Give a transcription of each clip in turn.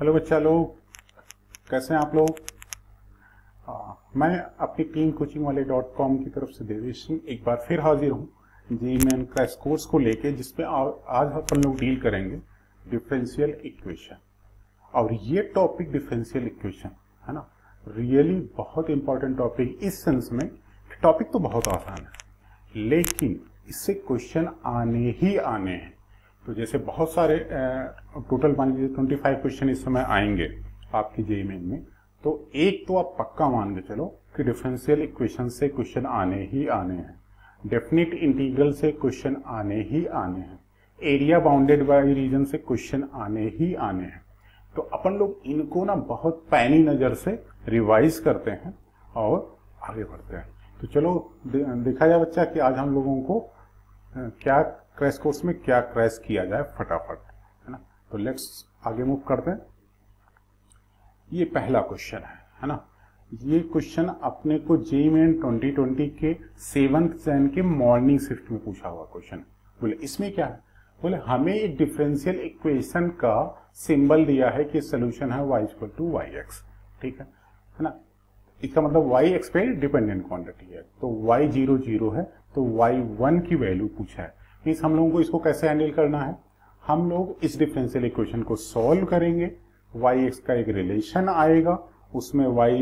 Hello बच्चा लोग, कैसे हैं आप लोग। मैं अपनी टीम कोचिंग वाले .com की तरफ से देवेश सिंह एक बार फिर हाजिर हूँ जी मैन क्रैश कोर्स को लेके, जिसमें आज अपन लोग डील करेंगे डिफरेंशियल इक्वेशन। और ये टॉपिक डिफरेंशियल इक्वेशन है ना, रियली बहुत इंपॉर्टेंट टॉपिक इस सेंस में। टॉपिक तो बहुत आसान है लेकिन इससे क्वेश्चन आने ही आने हैं। तो जैसे बहुत सारे टोटल मान लीजिए 25 क्वेश्चन इस समय आएंगे आपकी जेईई मेन में, तो एक तो आप पक्का मान के चलो कि डिफरेंशियल इक्वेशन से क्वेश्चन आने ही आने हैं, डेफिनेट इंटीग्रल से क्वेश्चन आने ही आने हैं, एरिया बाउंडेड बाय रीजन से क्वेश्चन आने ही आने हैं। तो अपन लोग इनको ना बहुत पैनी नज़र से रिवाइज करते हैं और आगे बढ़ते हैं। तो चलो देखा जाए बच्चा कि आज हम लोगों को क्या क्रैश कोर्स में क्या क्रैश किया जाए फटाफट, है ना। तो लेट्स आगे मूव करते हैं। ये पहला क्वेश्चन है ना। ये क्वेश्चन अपने को जेईई मेन 2020 के 7th जैन के मॉर्निंग शिफ्ट में पूछा हुआ क्वेश्चन। बोले इसमें क्या है, बोले हमें एक डिफरेंशियल इक्वेशन का सिंबल दिया है कि सोल्यूशन है y इक्वल टू yx, ठीक है ना। इसका मतलब y x पे डिपेंडेंट क्वांटिटी है, तो y 0 0 है, तो y1 की वैल्यू पूछा है। मीन्स हम लोगों को इसको कैसे हैंडल करना है, हम लोग इस डिफरेंशियल इक्वेशन को सॉल्व करेंगे, yx का एक रिलेशन आएगा, उसमें y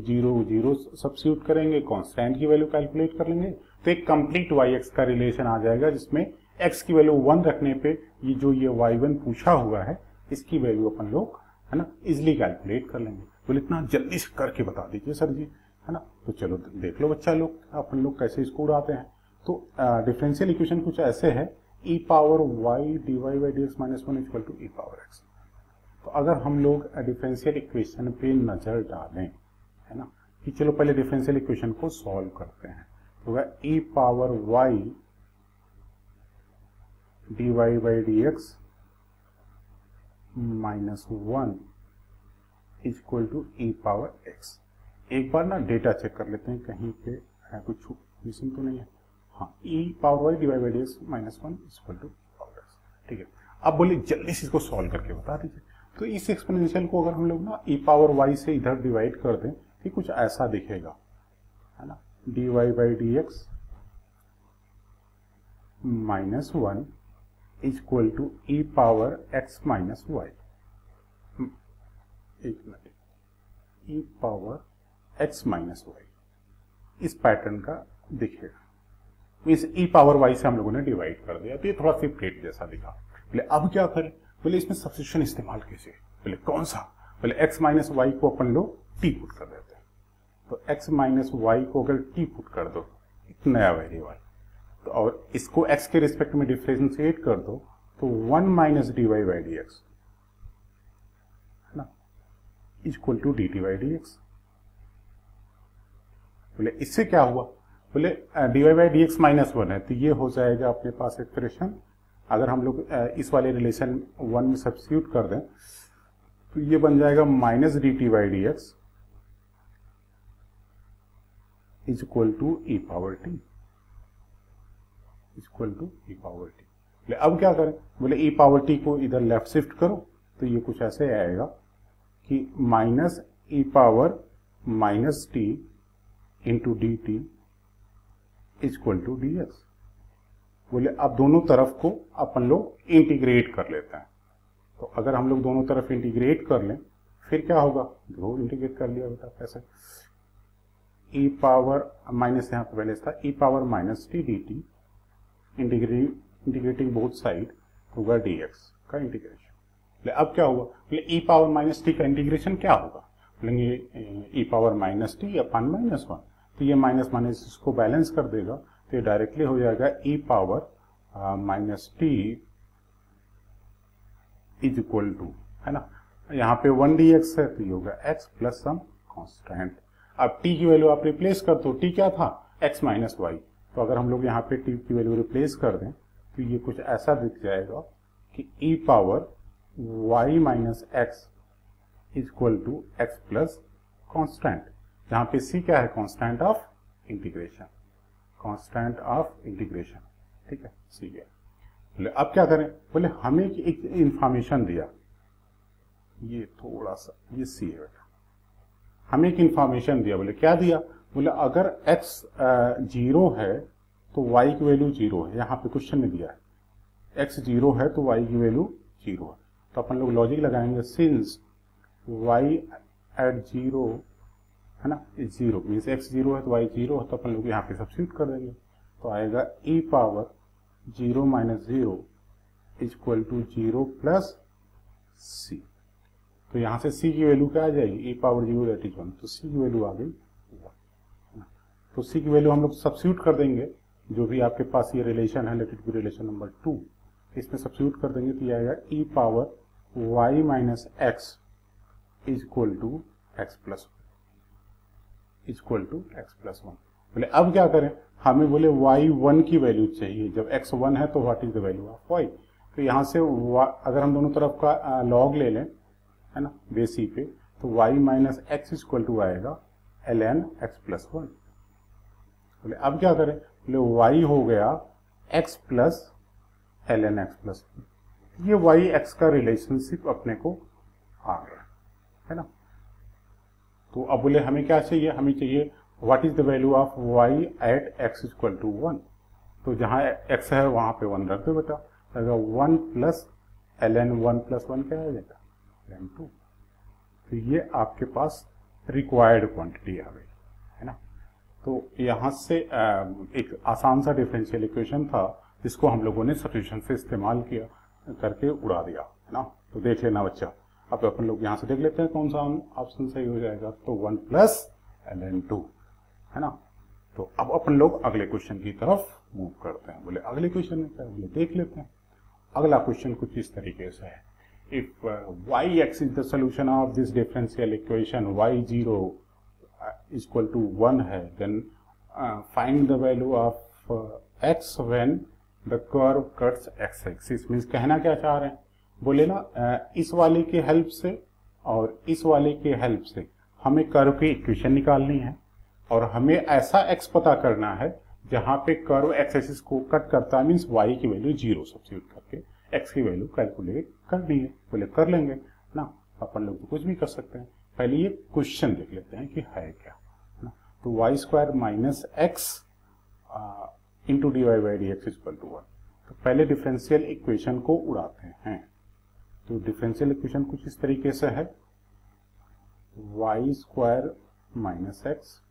0 0 सब्स्टिट्यूट करेंगे, कांस्टेंट की वैल्यू कैलकुलेट कर लेंगे, तो एक कंप्लीट yx का रिलेशन आ जाएगा जिसमें x की वैल्यू 1 रखने पे ये जो ये y1 पूछा हुआ है इसकी वैल्यू अपन लोग है ना इजिली कैलकुलेट कर लेंगे। बोले इतना जल्दी से करके बता दीजिए सर जी, है ना। तो चलो देख लो बच्चा लोग, अपन लोग कैसे इसको उड़ाते हैं। तो डिफरेंशियल इक्वेशन कुछ ऐसे है, e power y dy by D x minus 1 equal to e power x। तो अगर हम लोग डिफरेंशियल इक्वेशन पे नजर डालें, है ना, कि चलो पहले डिफरेंशियल इक्वेशन को सॉल्व करते हैं, तो वह e power y dy by D x minus 1 equal to e power x। एक बार ना डेटा चेक कर लेते हैं कहीं पे कुछ मिसिंग तो नहीं है। हाँ, e power y divide by D x minus 1 equal to power x, ठीक है। अब बोलिए जल्दी से इसको सॉल्व करके बता दीजिए। तो इस एक्सपोनेंशियल को अगर हम लोग ना e पावर y से इधर डिवाइड कर दें तो कुछ ऐसा दिखेगा, है ना, dy by D x minus 1 equal to e power x minus y। एक minute, e power x minus y इस पैटर्न का दिखेगा। इस e पावर y से हम लोगों ने डिवाइड कर दिया, तो ये थोड़ा सी प्लेट जैसा दिखा। बोले अब क्या करें, बोले इसमें सब्स्टिट्यूशन इस्तेमाल कैसे, बोले कौन सा, बोले x माइनस वाई को अपन लोग t पुट कर देते हैं। तो x माइनस वाई को अगर t पुट कर दो, एक नया वेरिएबल, तो और इसको x के रिस्पेक्ट में डिफरेंशिएट कर दो, तो 1 minus D Y by D X है ना equal to D T by D X. बोले इससे क्या हुआ, बोले D Y by D x minus 1 है, तो ये हो जाएगा अपने पास एक्सप्रेशन। अगर हम लोग इस वाले रिलेशन 1 में सब्स्टिट्यूट कर दें तो ये बन जाएगा minus D T by D x is equal to E power T, equal to E power T. बोले अब क्या करें, बोले ई पावर टी को इधर लेफ्ट शिफ्ट करो, तो ये कुछ ऐसे आएगा कि minus E power minus T into D T equal to D X. बोले अब दोनों तरफ को अपन लोग इंटीग्रेट कर लेते हैं। तो अगर हम लोग दोनों तरफ इंटीग्रेट कर लें फिर क्या होगा, देखो इंटीग्रेट कर लिया बेटा कैसे, ई पावर माइनस यहाँ पे पहले था, e power minus t d t integrating both side होगा डी एक्स का इंटीग्रेशन। अब क्या हुआ, बोले ई पावर माइनस टी का इंटीग्रेशन क्या होगा, बोलेंगे ई पावर माइनस टी अपन माइनस 1, तो ये माइनस माइनस इसको बैलेंस कर देगा, तो ये डायरेक्टली हो जाएगा e power minus t is equal to, है ना, यहाँ पे 1 डी एक्स है तो ये होगा एक्स प्लस सम कॉन्स्टेंट। अब टी की वैल्यू आप रिप्लेस कर दो, टी क्या था एक्स माइनस वाई, तो अगर हम लोग यहाँ पे टी की वैल्यू रिप्लेस कर दें तो ये कुछ ऐसा दिख जाएगा कि ई power y minus X equal to x plus constant, जहाँ पे सी क्या है, constant of integration, constant of integration, ठीक है, सी है। बोले अब क्या करें, बोले हमें एक इंफॉर्मेशन दिया ये थोड़ा सा ये सी है बेटा। हमें एक इंफॉर्मेशन दिया, बोले क्या दिया, बोले अगर x 0 है तो y की वैल्यू 0 है। यहाँ पे क्वेश्चन में दिया है x 0 है तो y की वैल्यू 0 है। तो अपन लोग लॉजिक लगाएंगे, सिंस y एट 0 है ना इज 0 मीन्स x 0 है तो y 0 है, तो अपन लोग यहाँ पे सब्स्टिट्यूट कर देंगे। तो आएगा e power 0 minus 0 equal to 0 plus c। तो यहाँ से c की वैल्यू क्या आ जाएगी, e पावर 0 दैट इज 1, तो c की वैल्यू आ गई 1। तो c की वैल्यू हम लोग सब्स्टिट्यूट कर देंगे, जो भी आपके पास ये रिलेशन है, let it be relation number 2, इसमें सब्स्टिट्यूट कर देंगे तो ये आएगा e power y minus x equal to x plus one. बोले अब क्या करें, हमें बोले y1 की वैल्यू चाहिए। जब x 1 है तो what is the value of y। तो यहाँ से अगर हम दोनों तरफ का लॉग ले लें, है ना, बेस ई पे, तो y minus X equal to आएगा ln x प्लस 1। बोले अब क्या करें, बोले y हो गया x plus ln x plus 1। ये y x का रिलेशनशिप अपने को आ गया, है ना। तो अब बोले हमें क्या चाहिए, हमें चाहिए what is the value of y at x equal to 1। तो जहाँ x है वहां पे 1 रख दो बेटा, अगर 1 प्लस ln 1 प्लस 1 क्या आ जाएगा ln 2। तो ये आपके पास रिक्वायर्ड क्वांटिटी आ गई, है ना। तो यहाँ से एक आसान सा डिफरेंशियल इक्वेशन था जिसको हम लोगों ने सब्स्टिट्यूशन से इस्तेमाल किया करके उड़ा दिया, है ना। तो देख लेना बच्चा, अब अपन लोग यहाँ से देख लेते हैं कौन सा ऑप्शन सही हो जाएगा। तो 1 प्लस ln 2, है ना। तो अब अपन लोग अगले क्वेश्चन की तरफ मूव करते हैं। बोले अगले क्वेश्चन में क्या है, बोले देख लेते हैं। अगला क्वेश्चन कुछ इस तरीके से है, if yx is the solution of this differential equation y0 is equal to 1 है, then find the value of x when the curve cuts x axis। Means कहना क्या चाह रहे हैं, बोले ना इस वाले के हेल्प से और इस वाले के हेल्प से हमें कर्व की इक्वेशन निकालनी है और हमें ऐसा x पता करना है जहां पे कर्व x एक्सिस को कट करता है, मीन्स y की वैल्यू 0 सब्स्टिट्यूट करके x की वैल्यू कैलकुलेट करनी है। बोले कर लेंगे ना, अपन लोग तो कुछ भी कर सकते हैं। पहले ये क्वेश्चन देख लेते हैं कि है क्या, ना। तो Y square minus X into D Y by D X equal to 1। तो पहले डिफरेंशियल इक्वेशन को उड़ाते हैं। तो डिफरेंशियल इक्वेशन कुछ इस तरीके से है, Y square minus X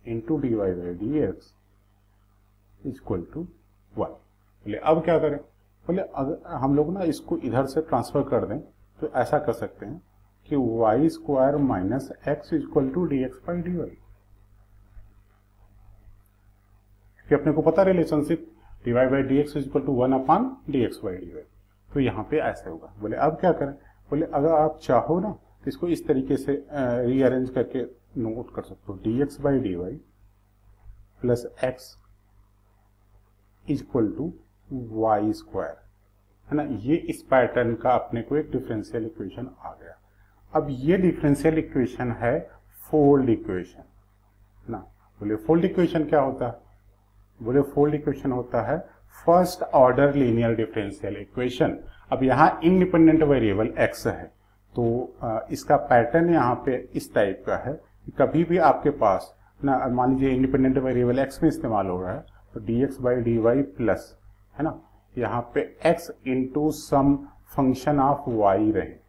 into D Y by D X equal to 1। बोले अब क्या करें, बोले अगर हम लोग ना इसको इधर से ट्रांसफर कर दें तो ऐसा कर सकते हैं कि Y square minus X equal to D x by D Y, क्योंकि अपने को पता relationship D Y by D X equal to 1 upon D x by D Y. तो यहाँ पे ऐसे होगा। बोले अब क्या करें, बोले अगर आप चाहो ना तो इसको इस तरीके से रीअरेंज करके नोट कर सकते हो, D x by D Y plus x equal to Y square, है ना। ये इस पैटर्न का अपने को एक डिफरेंशियल इक्वेशन आ गया। अब ये डिफरेंशियल इक्वेशन है फोल्ड इक्वेशन, ना। बोले फोल्ड इक्वेशन क्या होता है, बोले फोल्ड इक्वेशन होता है first order linear differential equation. अब यहाँ इंडिपेंडेंट वेरिएबल x है, तो इसका पैटर्न यहाँ पे इस टाइप का है कि कभी भी आपके पास ना, मान लीजिए इंडिपेंडेंट वेरिएबल x में इस्तेमाल हो रहा है, तो D x by D Y plus, है ना, यहाँ पे x into some function of y रहे, है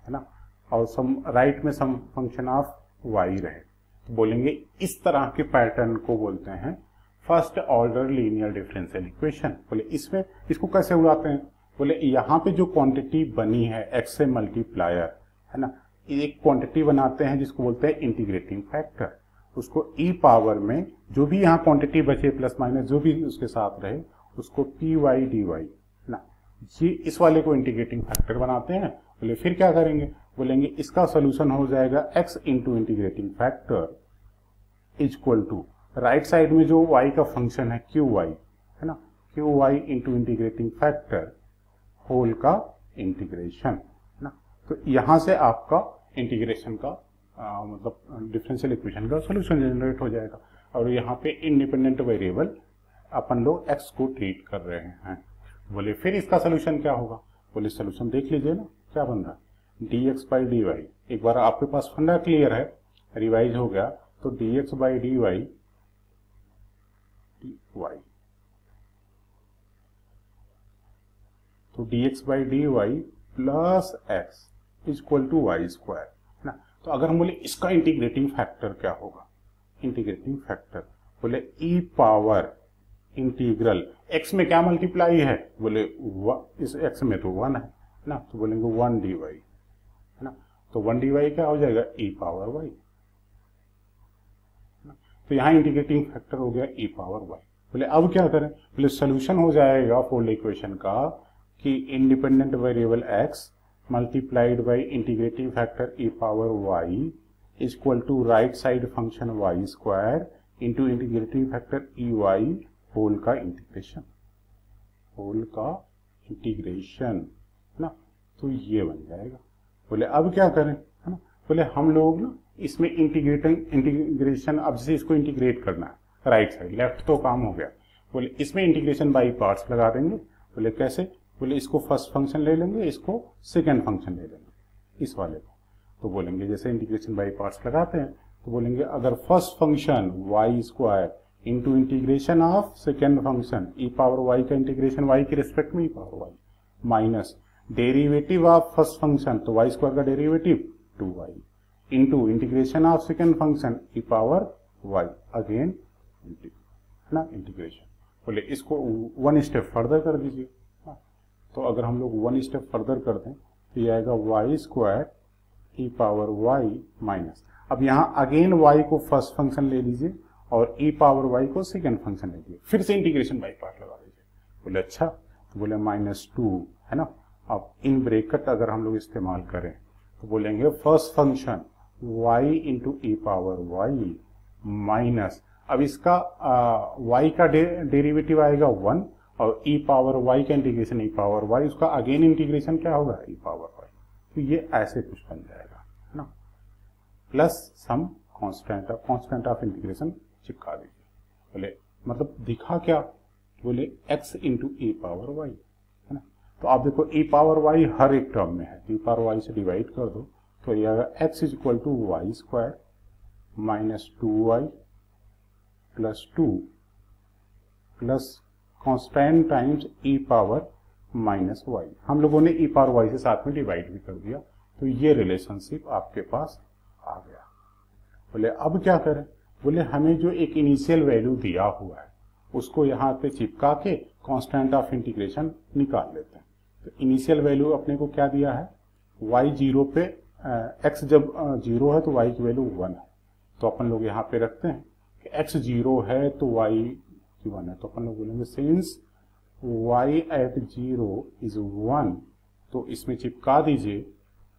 ना, और सम राइट में सम फंक्शन ऑफ y रहे। तो बोलेंगे इस तरह के पैटर्न को बोलते हैं first order linear differential equation. बोले इसमें इसको कैसे उड़ाते हैं, बोले यहाँ पे जो क्वांटिटी बनी है x से मल्टीप्लायर, है ना, एक क्वांटिटी बनाते हैं जिसको बोलते हैं इंटीग्रेटिंग फैक्टर। उसको e पावर में जो भी यहाँ क्वांटिटी बचे प्लस माइनस जो भी उसके साथ रहे उसको पी वाई डी वाई, ना, ये इस वाले को इंटीग्रेटिंग फैक्टर बनाते हैं। बोले फिर क्या करेंगे, बोलेंगे इसका सोल्यूशन हो जाएगा x into integrating factor equal to right side में जो y का फंक्शन है क्यू वाई, है ना, Q Y into integrating factor whole का इंटीग्रेशन, है ना। तो यहां से आपका इंटीग्रेशन का मतलब डिफरेंशियल इक्वेशन का सोल्यूशन जनरेट हो जाएगा। और यहाँ पे इंडिपेंडेंट वेरिएबल अपन लोग x को ट्रीट कर रहे हैं। बोले फिर इसका सोल्यूशन क्या होगा, बोले सोल्यूशन देख लीजिए ना, क्या बन रहा है D x by D Y. एक बार आपके पास फंडा क्लियर है, रिवाइज हो गया, तो D x by D Y तो D x by D Y plus x equal to Y square है ना। तो अगर हम बोले इसका इंटीग्रेटिंग फैक्टर क्या होगा, इंटीग्रेटिंग फैक्टर बोले ई पावर इंटीग्रल एक्स में क्या मल्टीप्लाई है, बोले इस एक्स में तो 1 है ना, तो बोलेंगे 1 डी वाई है ना। तो 1 डी वाई क्या हो जाएगा ई पावर वाई, तो यहां इंटीग्रेटिंग फैक्टर हो गया ई पावर वाई। बोले अब क्या करें, बोले सोल्यूशन हो जाएगा फोल्ड इक्वेशन का कि independent variable X multiplied by integrating factor E power Y equal to right side function Y square into integrating factor E Y whole का इंटीग्रेशन, होल का इंटीग्रेशन ना। तो ये बन जाएगा। बोले अब क्या करें है ना, बोले हम लोग ना इसमें इंटीग्रेशन, अब से इसको इंटीग्रेट करना है राइट साइड, लेफ्ट तो काम हो गया, बोले इसमें इंटीग्रेशन बाई पार्ट्स लगा देंगे। बोले कैसे, बोले इसको फर्स्ट फंक्शन ले लेंगे, इसको सेकेंड फंक्शन ले लेंगे इस वाले को। तो बोलेंगे जैसे इंटीग्रेशन बाई पार्ट्स लगाते हैं, तो बोलेंगे अगर first function Y square into integration of second function e power y का इंटीग्रेशन वाई के रिस्पेक्ट में e power y minus derivative of first function, तो वाई स्क्वायर का derivative 2y into integration of second function e power y again ना integration. बोले इसको 1 step further कर दीजिए। तो अगर हम लोग 1 स्टेप फर्दर कर दें तो ये आएगा वाई स्क्वायर ई पावर वाई माइनस, अब यहाँ अगेन y को फर्स्ट फंक्शन ले लीजिए और e पावर y को सेकेंड फंक्शन ले लीजिए, फिर से इंटीग्रेशन बाई पार्ट लगा दीजिए। बोले अच्छा, तो बोले -2 है ना। अब इन ब्रेकेट अगर हम लोग इस्तेमाल करें तो बोलेंगे फर्स्ट फंक्शन y इंटू ई पावर y माइनस, अब इसका y का डेरिवेटिव आएगा 1 और e पावर y का इंटीग्रेशन e पावर y, उसका अगेन इंटीग्रेशन क्या होगा e पावर y। तो ये ऐसे कुछ बन जाएगा है ना, plus some constant of integration चिपका दीजिए। बोले मतलब दिखा क्या, बोले x इंटू ई पावर वाई है ना। तो आप देखो ई पावर वाई हर एक टर्म में है, ई पावर वाई से डिवाइड कर दो तो ये आएगा x is equal to Y square minus 2y plus 2 plus constant times E power minus Y. हम लोगों ने ई पावर वाई से साथ में डिवाइड भी कर दिया, तो ये रिलेशनशिप आपके पास आ गया। बोले अब क्या करें, बोले हमें जो एक इनिशियल वैल्यू दिया हुआ है उसको यहाँ पे चिपका के कांस्टेंट ऑफ इंटीग्रेशन निकाल लेते हैं। तो इनिशियल वैल्यू अपने को क्या दिया है, y 0 पे x जब 0 है तो y की वैल्यू 1 है, तो अपन लोग यहाँ पे रखते हैं कि x 0 है तो y 1 है, तो अपन लोग बोलेंगे सिंस y एट 0 इज 1, तो इसमें चिपका दीजिए।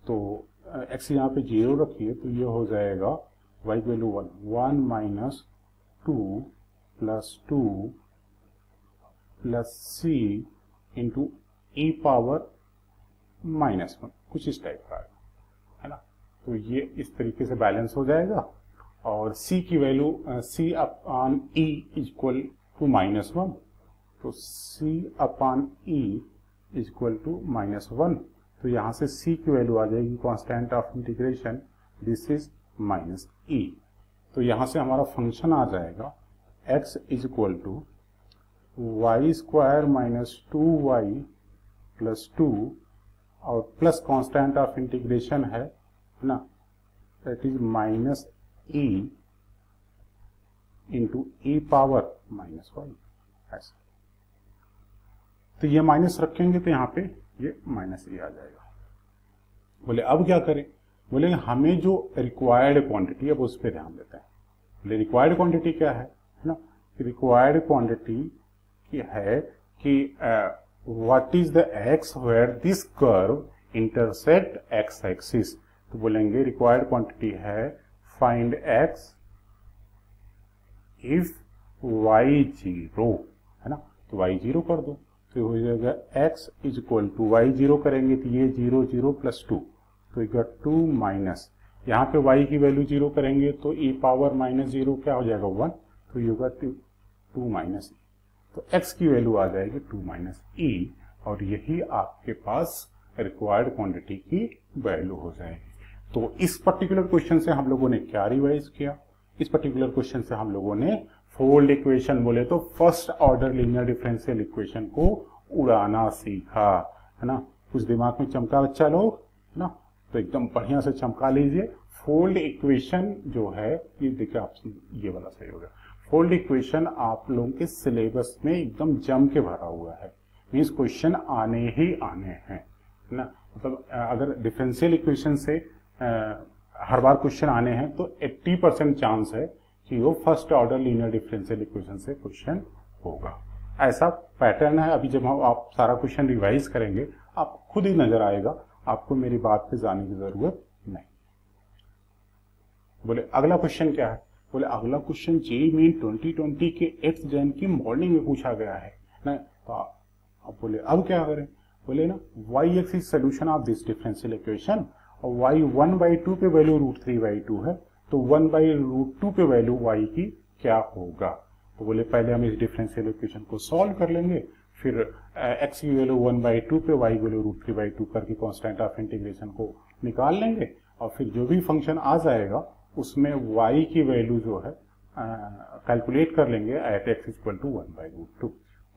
तो x यहाँ पे 0 रखिए तो ये हो जाएगा y की value 1 minus 2 plus 2 plus c into ई पावर माइनस 1, कुछ इस टाइप का है ना। तो ये इस तरीके से बैलेंस हो जाएगा और c की value c upon e equal to -1, तो c upon e equal to -1, तो यहाँ से c की वैल्यू आ जाएगी constant of integration, this is -e। तो यहाँ से हमारा फंक्शन आ जाएगा x is equal to Y square minus 2y plus 2 और प्लस कांस्टेंट ऑफ इंटीग्रेशन है ना, that is -e into E power -y ऐसा। तो ये माइनस रखेंगे तो यहाँ पे ये -e आ जाएगा। बोले अब क्या करें, बोले हमें जो रिक्वायर्ड क्वांटिटी है उस पर ध्यान देते हैं। बोले रिक्वायर्ड क्वांटिटी क्या है ना, रिक्वायर्ड क्वांटिटी है कि what is the X where this curve intersect X axis. तो बोलेंगे रिक्वायर्ड क्वांटिटी है फाइंड एक्स इफ y 0 है ना, तो y 0 कर दो तो हो जाएगा x is equal to y 0 करेंगे तो ये 0 0 प्लस 2, तो ये 2 माइनस, यहाँ पे y की वैल्यू 0 करेंगे तो e पावर -0 क्या हो जाएगा 1, तो ये होगा 2 माइनस e, तो x की वैल्यू आ जाएगी 2 माइनस e, और यही आपके पास रिक्वायर्ड क्वांटिटी की वैल्यू हो जाएगी। तो इस पर्टिकुलर क्वेश्चन से हम लोगों ने क्या रिवाइज किया? इस पर्टिकुलर क्वेश्चन से हम लोगों ने फोल्ड इक्वेशन बोले तो first order linear differential equation को उड़ाना सीखा, है ना। कुछ दिमाग में चमका बच्चा लोग, है ना, तो एकदम बढ़िया से चमका लीजिए। फोल्ड इक्वेशन जो है, ये देखिए आप, ये वाला सही हो गया। फोल्ड इक्वेशन आप लोगों के सिलेबस में एकदम जम के भरा हुआ है, मीन्स क्वेश्चन आने ही आने हैं, है ना। मतलब अगर डिफरेंशियल इक्वेशन से हर बार क्वेश्चन आने हैं तो 80% चांस है कि वो first order linear differential equation से क्वेश्चन होगा। ऐसा पैटर्न है। अभी जब हम आप सारा क्वेश्चन रिवाइज करेंगे आप खुद ही नजर आएगा, आपको मेरी बात पे जाने की जरूरत नहीं। बोले अगला क्वेश्चन क्या है? बोले अगला क्वेश्चन जेईई मेन 2020 के 8 जैन की मॉर्निंग में पूछा गया है ना। तो आप बोले अब क्या करें? बोले ना y x is solution of this differential equation और y 1/2 पे वैल्यू √3/2 है, तो 1/√2 पे वैल्यू y की क्या होगा? तो बोले पहले हम इस डिफरेंशियल इक्वेशन को सॉल्व कर लेंगे, फिर x की वैल्यू 1/2 पे y की वैल्यू √3/2 करके कांस्टेंट ऑफ इंटीग्रेशन को निकाल लेंगे और फिर जो भी फंक्शन आ जाएगा उसमें y की वैल्यू जो है कैलकुलेट कर लेंगे एट x इक्वल टू 1/√2।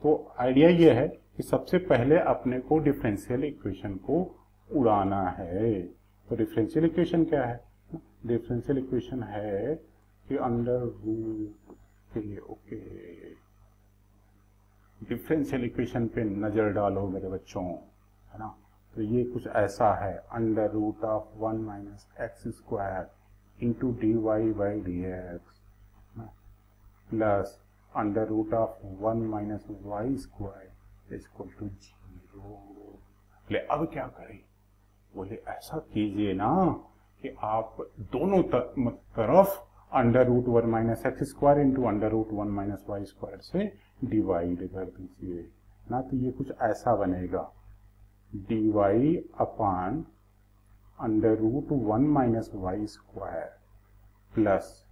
तो आइडिया ये है कि सबसे पहले अपने को डिफरेंशियल इक्वेशन को उड़ाना है। तो डिफरेंशियल इक्वेशन क्या है? डिफरेंशियल इक्वेशन है कि अंडर रूट के, ओके, डिफरेंशियल इक्वेशन पे नजर डालो मेरे बच्चों, है ना। तो ये कुछ ऐसा है, under root of 1 minus x square into dy/dx plus under root of 1 minus y square equal to 0। बोले अब क्या करें? बोले ऐसा कीजिए ना कि आप दोनों तरफ under root 1 minus x square into under root 1 minus y square से डिवाइड कर दीजिए ना। तो ये कुछ ऐसा बनेगा, dy upon under root 1 minus y square plus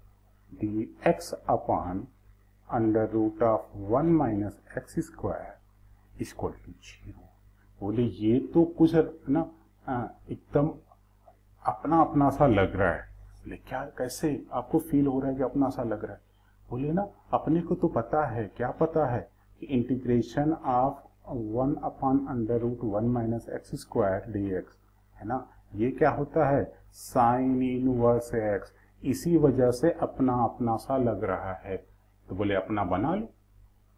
dx upon under root of 1 minus x square equal to 0। बोले ये तो कुछ ना एकदम अपना अपना सा लग रहा है। बोले क्या, कैसे आपको फील हो रहा है कि अपना सा लग रहा है? बोले ना अपने को तो पता है, क्या पता है कि integration of 1 upon under root 1 minus x square dx, है ना, ये क्या होता है? Sine inverse x. इसी वजह से अपना अपना सा लग रहा है। तो बोले अपना बना लो।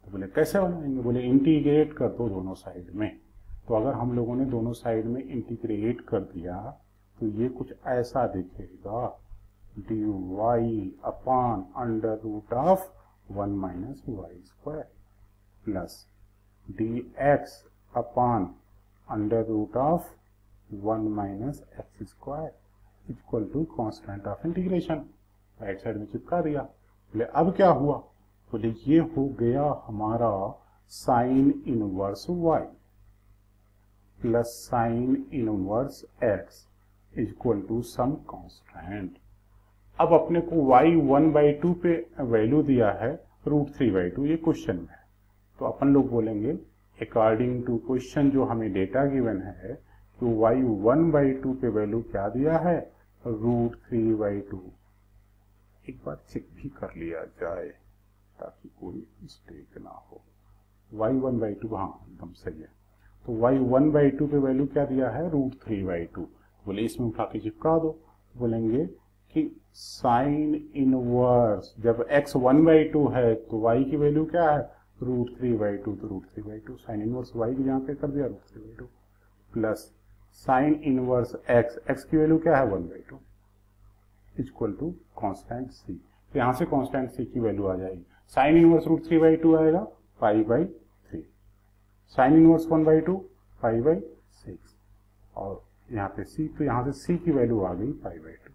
तो बोले कैसे बनाएंगे? बोले इंटीग्रेट कर दो दोनों साइड में। तो अगर हम लोगों ने दोनों साइड में इंटीग्रेट कर दिया तो ये कुछ ऐसा दिखेगा, dy upon under root of 1 minus y square plus dx upon under root of 1 minus x square equal to constant of integration. Right side में चिपका दिया। बोले अब क्या हुआ? बोले ये हो गया हमारा sine inverse y plus sine inverse x equal to some constant. अब अपने को y 1/2 पे वैल्यू दिया है √3/2, ये क्वेश्चन में है। तो अपन लोग बोलेंगे अकॉर्डिंग टू क्वेश्चन जो हमें डेटा गिवन है तो y 1/2 पे वैल्यू क्या दिया है? √3/2। एक बार चेक भी कर लिया जाए ताकि कोई मिस्टेक ना हो। y 1/2, हाँ एकदम सही है। तो y 1/2 पे वैल्यू क्या दिया है? √3/2। बोले इसमें उठा के चिपका दो। बोलेंगे कि साइन इनवर्स, जब x 1/2 है तो y की वैल्यू क्या है? √3/2। तो √3/2 साइन इनवर्स y की यहाँ पे कर दिया √3/2 प्लस साइन इनवर्स x की वैल्यू क्या है? 1/2 इक्वल टू कांस्टेंट c। तो यहाँ से कांस्टेंट c की वैल्यू आ जाएगी। साइन इनवर्स √3/2 आएगा π/3, साइन इनवर्स 1/2 π/6 और यहाँ पे c, तो यहाँ से c की वैल्यू आ गई π/2,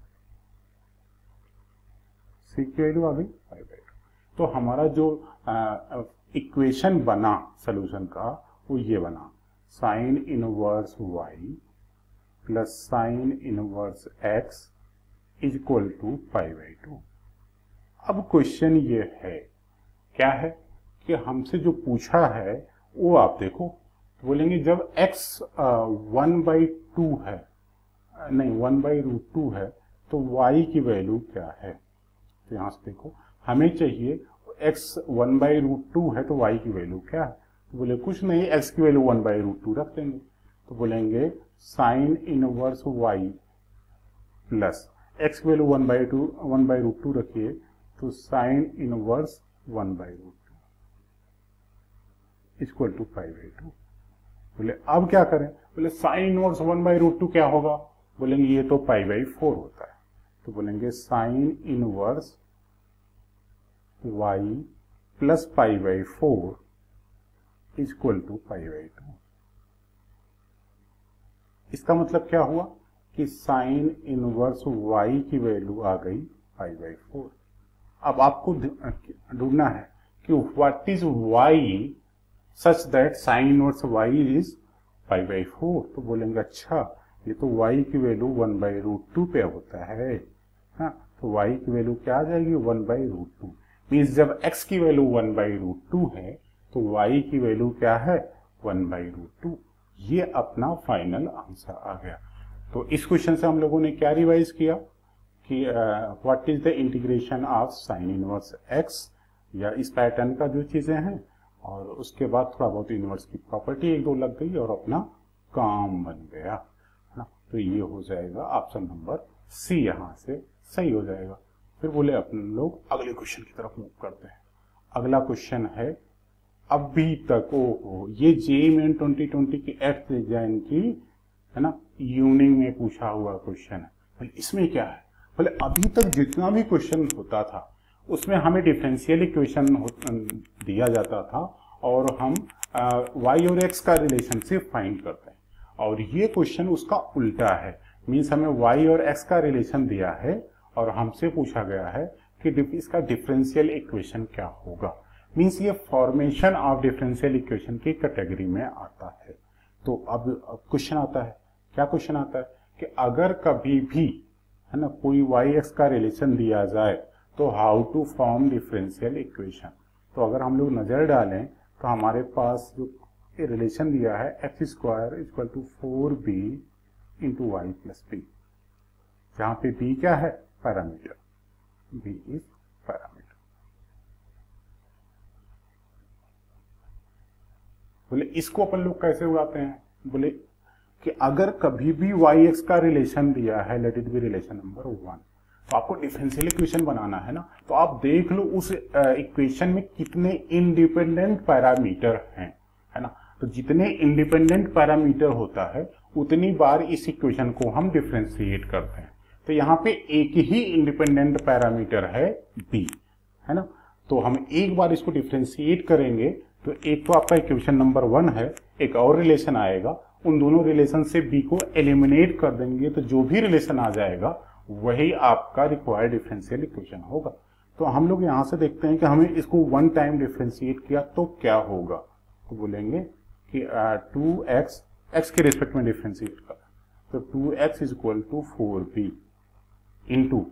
c की वैल्यू आ गई π/2। तो हमारा जो इक्वेशन बना सोल्यूशन का वो ये बना, sine inverse y plus sine inverse x equal to π/2। अब क्वेश्चन ये है, क्या है कि हमसे जो पूछा है वो आप देखो, तो बोलेंगे जब x 1/2 है, नहीं 1/√2 है, तो y की वैल्यू क्या है। तो यहां से देखो हमें चाहिए x 1/√2 है तो y की वैल्यू क्या है। तो बोले कुछ नहीं, x की वैल्यू 1/√2 रख देंगे। तो बोलेंगे sine inverse y plus x की वैल्यू 1/√2 रखिए, तो साइन इनवर्स 1/√2 इक्वल टू 5/2। बोले अब क्या करें, बोले साइन इनवर्स 1/√2 क्या होगा, बोलेंगे ये तो π/4 होता है। तो बोलेंगे sine inverse y plus π/4 equal to 5/2। इसका मतलब क्या हुआ कि साइन इनवर्स y की वैल्यू आ गई π/4। अब आपको ढूंढना है कि what is y such that sine inverse y is π/4। तो बोलेंगे अच्छा ये तो y की वैल्यू 1/√2 पे होता है। हाँ, तो y की वैल्यू क्या आ जाएगी 1/√2। मीन्स जब x की वैल्यू 1/√2 है तो y की वैल्यू क्या है 1/√2। ये अपना फाइनल आंसर आ गया। तो इस क्वेश्चन से हम लोगों ने क्या रिवाइज किया कि what is the integration of sine inverse x, या इस पैटर्न का जो चीजें हैं, और उसके बाद थोड़ा बहुत इनवर्स की प्रॉपर्टी एक दो लग गई और अपना काम बन गया, है ना। तो ये हो जाएगा ऑप्शन नंबर सी, यहां से सही हो जाएगा। फिर बोले अपन लोग अगले क्वेश्चन की तरफ मूव करते हैं। अगला क्वेश्चन है अभी तक ये जेईई मेन 2020 की 8th एग्जाम की, है ना, यूनिंग में पूछा हुआ क्वेश्चन है। बोले इसमें क्या है, बोले अभी तक जितना भी क्वेश्चन होता था उसमें हमें डिफरेंशियल इक्वेशन दिया जाता था और हम y और x का रिलेशनशिप फाइंड करते हैं, और ये क्वेश्चन उसका उल्टा है। मीन्स हमें y और x का रिलेशन दिया है और हमसे पूछा गया है कि इसका डिफरेंशियल इक्वेशन क्या होगा। मीन्स ये फॉर्मेशन ऑफ डिफरेंशियल इक्वेशन की कैटेगरी में आता है। तो अब क्वेश्चन आता है, क्या क्वेश्चन आता है कि अगर कभी भी, है ना, कोई y-x का रिलेशन दिया जाए तो how to form differential equation. तो अगर हम लोग नजर डालें तो हमारे पास जो रिलेशन दिया है x² equal to 4b into y plus b, जहां पे b क्या है पैरामीटर, b इज पैरामीटर। बोले इसको अपन लोग कैसे उड़ाते हैं, बोले कि अगर कभी भी y-x का रिलेशन दिया है, let it be relation number 1, तो आपको डिफरेंशियल इक्वेशन बनाना है ना। तो आप देख लो उस इक्वेशन में कितने इंडिपेंडेंट पैरामीटर हैं, है ना। तो जितने इंडिपेंडेंट पैरामीटर होता है उतनी बार इस इक्वेशन को हम डिफरेंशिएट करते हैं। तो यहाँ पे एक ही इंडिपेंडेंट पैरामीटर है b, है ना। तो हम एक बार इसको डिफरेंशिएट करेंगे तो एक तो आपका इक्वेशन नंबर 1 है, एक और रिलेशन आएगा, उन दोनों रिलेशन से b को एलिमिनेट कर देंगे तो जो भी रिलेशन आ जाएगा वही आपका रिक्वायर्ड डिफरेंशियल इक्वेशन होगा। तो हम लोग यहां से देखते हैं कि हमें इसको 1 टाइम डिफरेंशिएट किया तो क्या होगा। तो बोलेंगे कि 2x x के रिस्पेक्ट में डिफरेंशिएट कर, तो 2x is equal to 4b into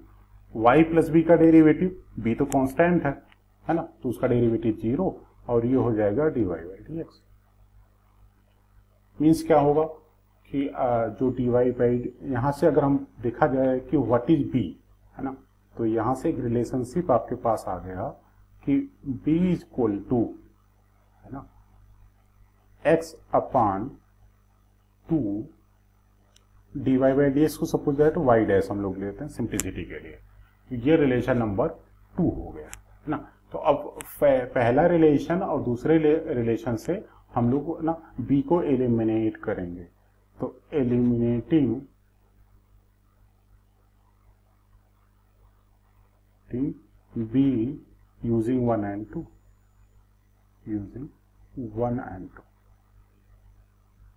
y plus b का डेरिवेटिव, b तो कांस्टेंट है ना, तो उसका डेरिवेटिव 0 और ये हो जाएगा dy बाई dx। मीन्स क्या होगा कि जो dy बाई, यहां से अगर हम देखा जाए कि व्हाट इज b, है ना, तो यहां से एक रिलेशनशिप आपके पास आ गया कि b इज इक्वल टू, है ना, x upon 2 dy by dx को सपोज दैट y डैश हम लोग लेते हैं सिंप्लिसिटी के लिए। ये रिलेशन नंबर 2 हो गया, है ना। तो अब पहला रिलेशन और दूसरे रिलेशन से हम लोग ना b को एलिमिनेट करेंगे। तो eliminating b using 1 and 2, using 1 and 2,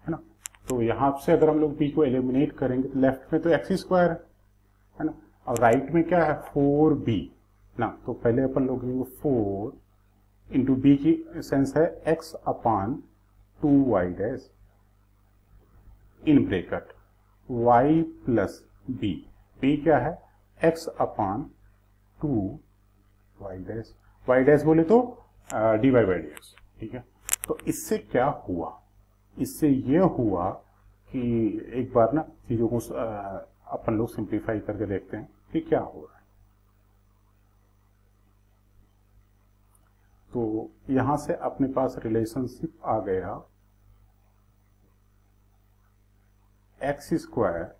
है ना। तो यहां से अगर हम लोग b को एलिमिनेट करेंगे तो लेफ्ट में तो x² है ना, और राइट में क्या है 4b ना। तो पहले अपन लोग 4 इंटू b की सेंस है x upon 2y dash in bracket y plus b, b क्या है x upon 2y dash, y dash बोले तो dy बाई dx, ठीक है। तो इससे क्या हुआ इससे ये हुआ कि एक बार ना चीजों को अपन लोग सिंप्लीफाई करके देखते हैं कि क्या हो रहा है। तो यहां से अपने पास रिलेशनशिप आ गया एक्स स्क्वायर,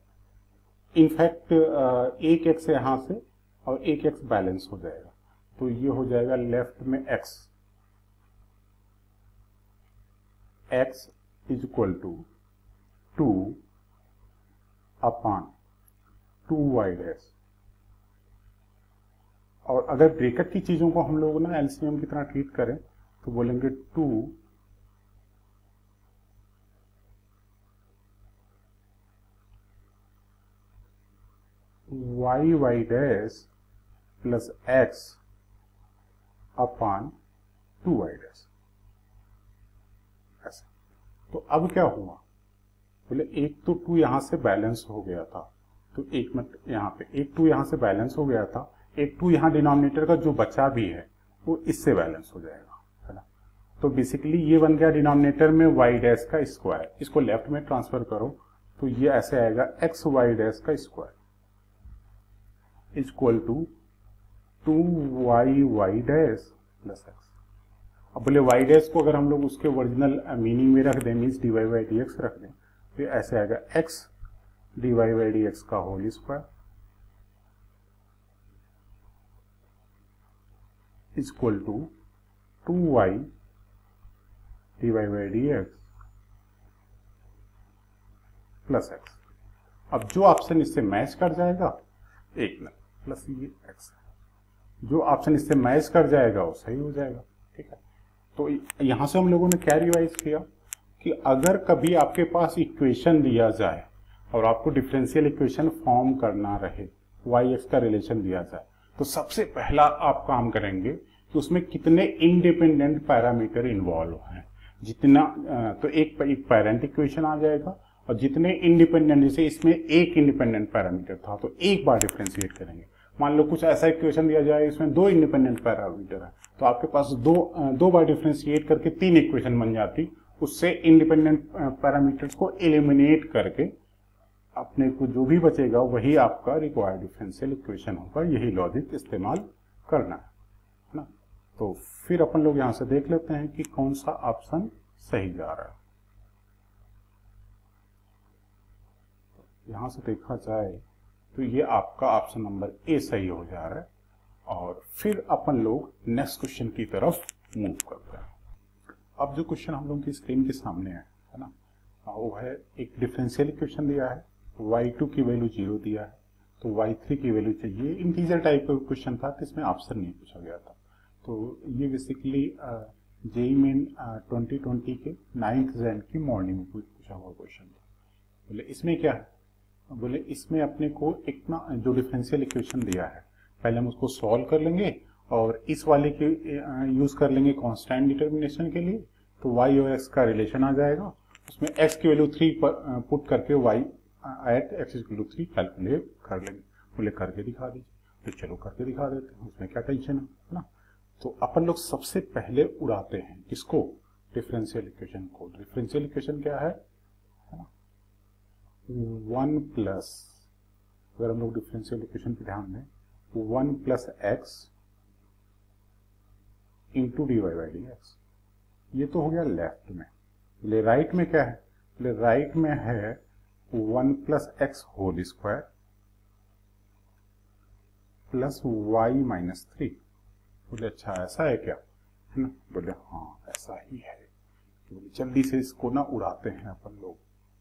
इनफैक्ट एक एक्स यहां से और एक एक्स बैलेंस हो जाएगा, तो ये हो जाएगा लेफ्ट में x is equal to 2 upon 2y dash. और अगर ब्रैकेट की चीजों को हम लोग ना एलसीएम की तरह ट्रीट करें तो बोलेंगे 2 y dash plus x upon 2y dash, ऐसा। तो अब क्या हुआ, बोले एक तो 2 यहां से बैलेंस हो गया था, तो एक मिनट यहां पे एक 2 यहां से बैलेंस हो गया था, एक 2 यहां डिनोमिनेटर का जो बचा भी है वो इससे बैलेंस हो जाएगा, है ना। तो बेसिकली ये बन गया डिनोमिनेटर में y डैश का स्क्वायर, इसको लेफ्ट में ट्रांसफर करो तो ये ऐसे आएगा एक्स वाई डैश का square equal to 2y dash plus x. अब बोले y डैश को अगर हम लोग उसके ओरिजिनल मीनिंग में रख दें, means dy by D x रख दें, तो ऐसे आएगा x dy by D x का whole square equal to 2y dy by D x plus x. अब जो ऑप्शन इससे मैच कर जाएगा, एक मिनट, प्लस ये एक्स, जो ऑप्शन इससे मैच कर जाएगा वो सही हो जाएगा, ठीक है। तो यहां से हम लोगों ने क्या रिवाइज किया कि अगर कभी आपके पास इक्वेशन दिया जाए और आपको डिफरेंशियल इक्वेशन फॉर्म करना रहे, वाई एक्स का रिलेशन दिया जाए, तो सबसे पहला आप काम करेंगे कि उसमें कितने इंडिपेंडेंट पैरामीटर इन्वॉल्व हैं, जितना तो एक पेरेंट इक्वेशन आ जाएगा, और जितने इंडिपेंडेंट, जैसे इसमें एक इंडिपेंडेंट पैरामीटर था तो एक बार डिफरेंशिएट करेंगे। मान लो कुछ ऐसा इक्वेशन दिया जाए इसमें 2 इंडिपेंडेंट पैरामीटर है, तो आपके पास दो बार डिफरेंशिएट करके 3 इक्वेशन बन जाती, उससे इंडिपेंडेंट पैरामीटर्स को एलिमिनेट करके अपने को जो भी बचेगा वही आपका रिक्वायर्ड डिफरेंशियल इक्वेशन होगा। यही लॉजिक इस्तेमाल करना है ना। तो फिर अपन लोग यहां से देख लेते हैं कि कौन सा ऑप्शन सही जा रहा है। यहां से देखा जाए तो ये आपका ऑप्शन नंबर ए सही हो जा रहा है। और फिर अपन लोग नेक्स्ट क्वेश्चन की तरफ मूव करते हैं। अब जो क्वेश्चन हम लोगों की स्क्रीन के सामने है ना, वो है एक डिफरेंशियल इक्वेशन दिया है, y2 की वैल्यू 0 दिया है, तो y3 की वैल्यू चाहिए। इंटीजर टाइप का क्वेश्चन था तो इसमें ऑप्शन नहीं पूछा गया था। तो ये बेसिकली जेईई मेन 2020 के 9th जैन की मॉर्निंग में पूछा हुआ क्वेश्चन था। बोले इसमें क्या है, बोले इसमें अपने को एक ना जो डिफरेंशियल इक्वेशन दिया है पहले हम उसको सॉल्व कर लेंगे और इस वाले के यूज कर लेंगे कांस्टेंट डिटर्मिनेशन के लिए, तो y और x का रिलेशन आ जाएगा, उसमें x की वैल्यू 3 पुट करके y at x equal to 3 calculate कर लेंगे। बोले करके दिखा दीजिए, तो चलो करके दिखा देते हैं, उसमें क्या टेंशन है ना। तो अपन लोग सबसे पहले उड़ाते हैं किसको, डिफरेंशियल इक्वेशन को। डिफरेंशियल इक्वेशन क्या है ना, 1 प्लस, अगर हम लोग डिफरेंशियल इक्वेशन पे ध्यान दें, 1 plus x into D Y by D x. ये तो हो गया लेफ्ट में। ले राइट में क्या है, ले राइट में है 1 plus x whole square plus y minus 3। बोले अच्छा ऐसा है क्या, है ना। बोले हाँ ऐसा ही है। बोले जल्दी से इसको ना उड़ाते हैं अपन लोग,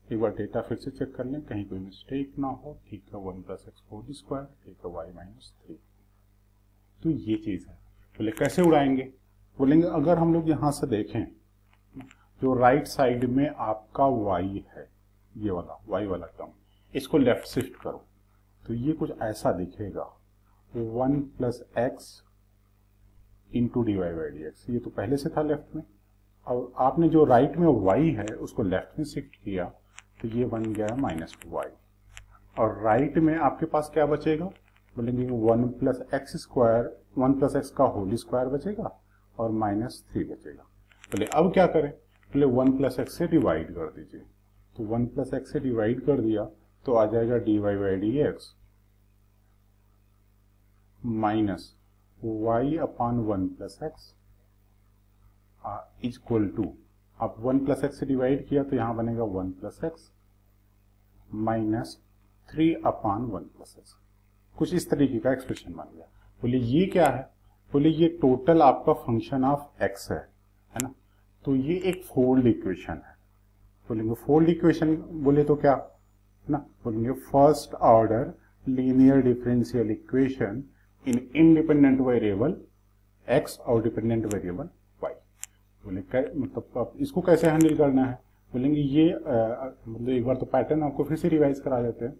एक बार डेटा फिर से चेक कर लें कहीं कोई मिस्टेक ना हो। ठीक है, 1 प्लस एक्स होल स्क्वायर, ठीक है, वाई माइनस 3, तो ये चीज है। बोले कैसे उड़ाएंगे, बोलेंगे अगर हम लोग यहां से देखें, जो राइट साइड में आपका y है, ये वाला y वाला टर्म, इसको लेफ्ट शिफ्ट करो तो ये कुछ ऐसा दिखेगा, 1 plus x into D Y by D x. ये तो पहले से था लेफ्ट में, और आपने जो राइट में y है उसको लेफ्ट में शिफ्ट किया तो ये बन गया माइनस 2y। और राइट में आपके पास क्या बचेगा, बोलेंगे 1 plus x square, 1 plus x का होल स्क्वायर बचेगा और माइनस 3 बचेगा। बोले अब क्या करें, बोले 1 प्लस एक्स से डिवाइड कर दीजिए, तो 1 प्लस एक्स से डिवाइड कर दिया तो आ जाएगा dy by D x minus y upon 1 plus x equal to, अब 1 प्लस एक्स से डिवाइड किया तो यहां बनेगा 1 प्लस एक्स माइनस 3 अपान 1 प्लस एक्स। कुछ इस तरीके का एक्सप्रेशन बन गया। बोले ये क्या है, बोले ये टोटल आपका फंक्शन ऑफ एक्स है ना, तो ये एक फोल्ड इक्वेशन है। बोलेंगे फोल्ड इक्वेशन बोले तो क्या ना, बोलेंगे first order linear differential equation in independent variable x और डिपेंडेंट वेरिएबल वाई। बोले मतलब अब इसको कैसे हैंडल करना है, बोलेंगे ये मतलब एक बार तो पैटर्न आपको फिर से रिवाइज करा देते हैं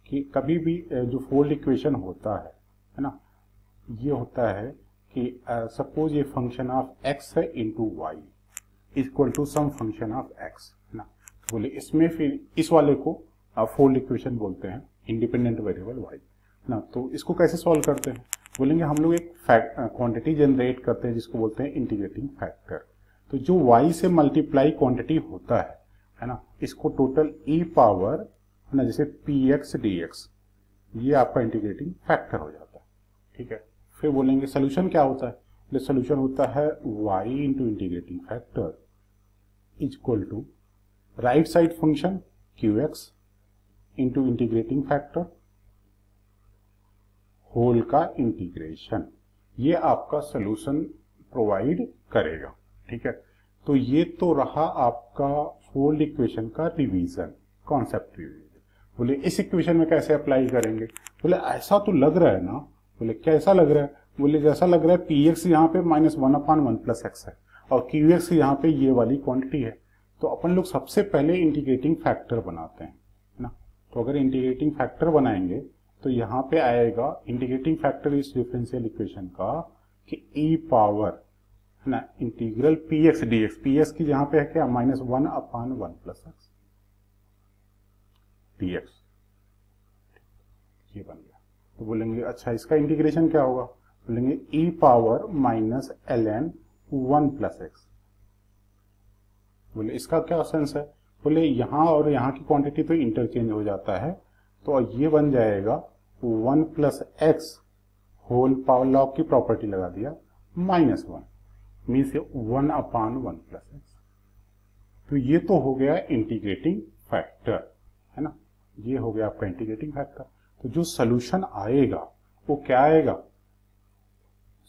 कि कभी भी जो फोल्ड इक्वेशन होता है ना, ये होता है कि सपोज ये फंक्शन ऑफ एक्स है into y equal to some function of x ना, बोले इसमें फिर इस वाले को फोल्ड इक्वेशन बोलते हैं इंडिपेंडेंट वेरिएबल वाई ना। तो इसको कैसे सॉल्व करते हैं, बोलेंगे हम लोग एक क्वांटिटी जनरेट करते हैं जिसको बोलते हैं इंटीग्रेटिंग फैक्टर। तो जो y से मल्टीप्लाई क्वांटिटी होता है ना, इसको टोटल e पावर है ना, जैसे px dx, ये आपका इंटीग्रेटिंग फैक्टर हो जाता है। ठीक है, फिर बोलेंगे सोल्यूशन क्या होता है, सोल्यूशन होता है y into integrating factor equal to right side function qx into integrating factor whole का इंटीग्रेशन, ये आपका सोल्यूशन प्रोवाइड करेगा। ठीक है, तो ये तो रहा आपका फोल्ड इक्वेशन का रिवीजन, कॉन्सेप्ट रिवीजन। बोले इस इक्वेशन में कैसे अप्लाई करेंगे, बोले ऐसा तो लग रहा है ना, बोले कैसा लग रहा है, बोले जैसा लग रहा है px यहाँ पे माइनस 1 अपान 1 प्लस एक्स है और qx यहाँ पे ये वाली क्वांटिटी है। तो अपन लोग सबसे पहले इंटीग्रेटिंग फैक्टर बनाते हैं ना, तो अगर इंटीग्रेटिंग फैक्टर बनाएंगे तो यहाँ पे आएगा इंटीग्रेटिंग फैक्टर इस डिफरेंशियल इक्वेशन का कि e पावर है ना इंटीग्रल px dx, px की यहाँ पे है क्या minus 1 upon 1 plus x dx, ये बन गया। तो बोलेंगे अच्छा इसका इंटीग्रेशन क्या होगा, बोलेंगे e power minus ln 1 plus x. बोले इसका क्या सेंस है, बोले यहाँ और यहाँ की क्वांटिटी तो इंटरचेंज हो जाता है, तो ये बन जाएगा 1 plus x whole power, log की प्रॉपर्टी लगा दिया, minus 1 means 1 upon 1 plus x. तो ये तो हो गया इंटीग्रेटिंग फैक्टर है ना, ये हो गया आपका इंटीग्रेटिंग फैक्टर। तो जो सोल्यूशन आएगा वो क्या आएगा,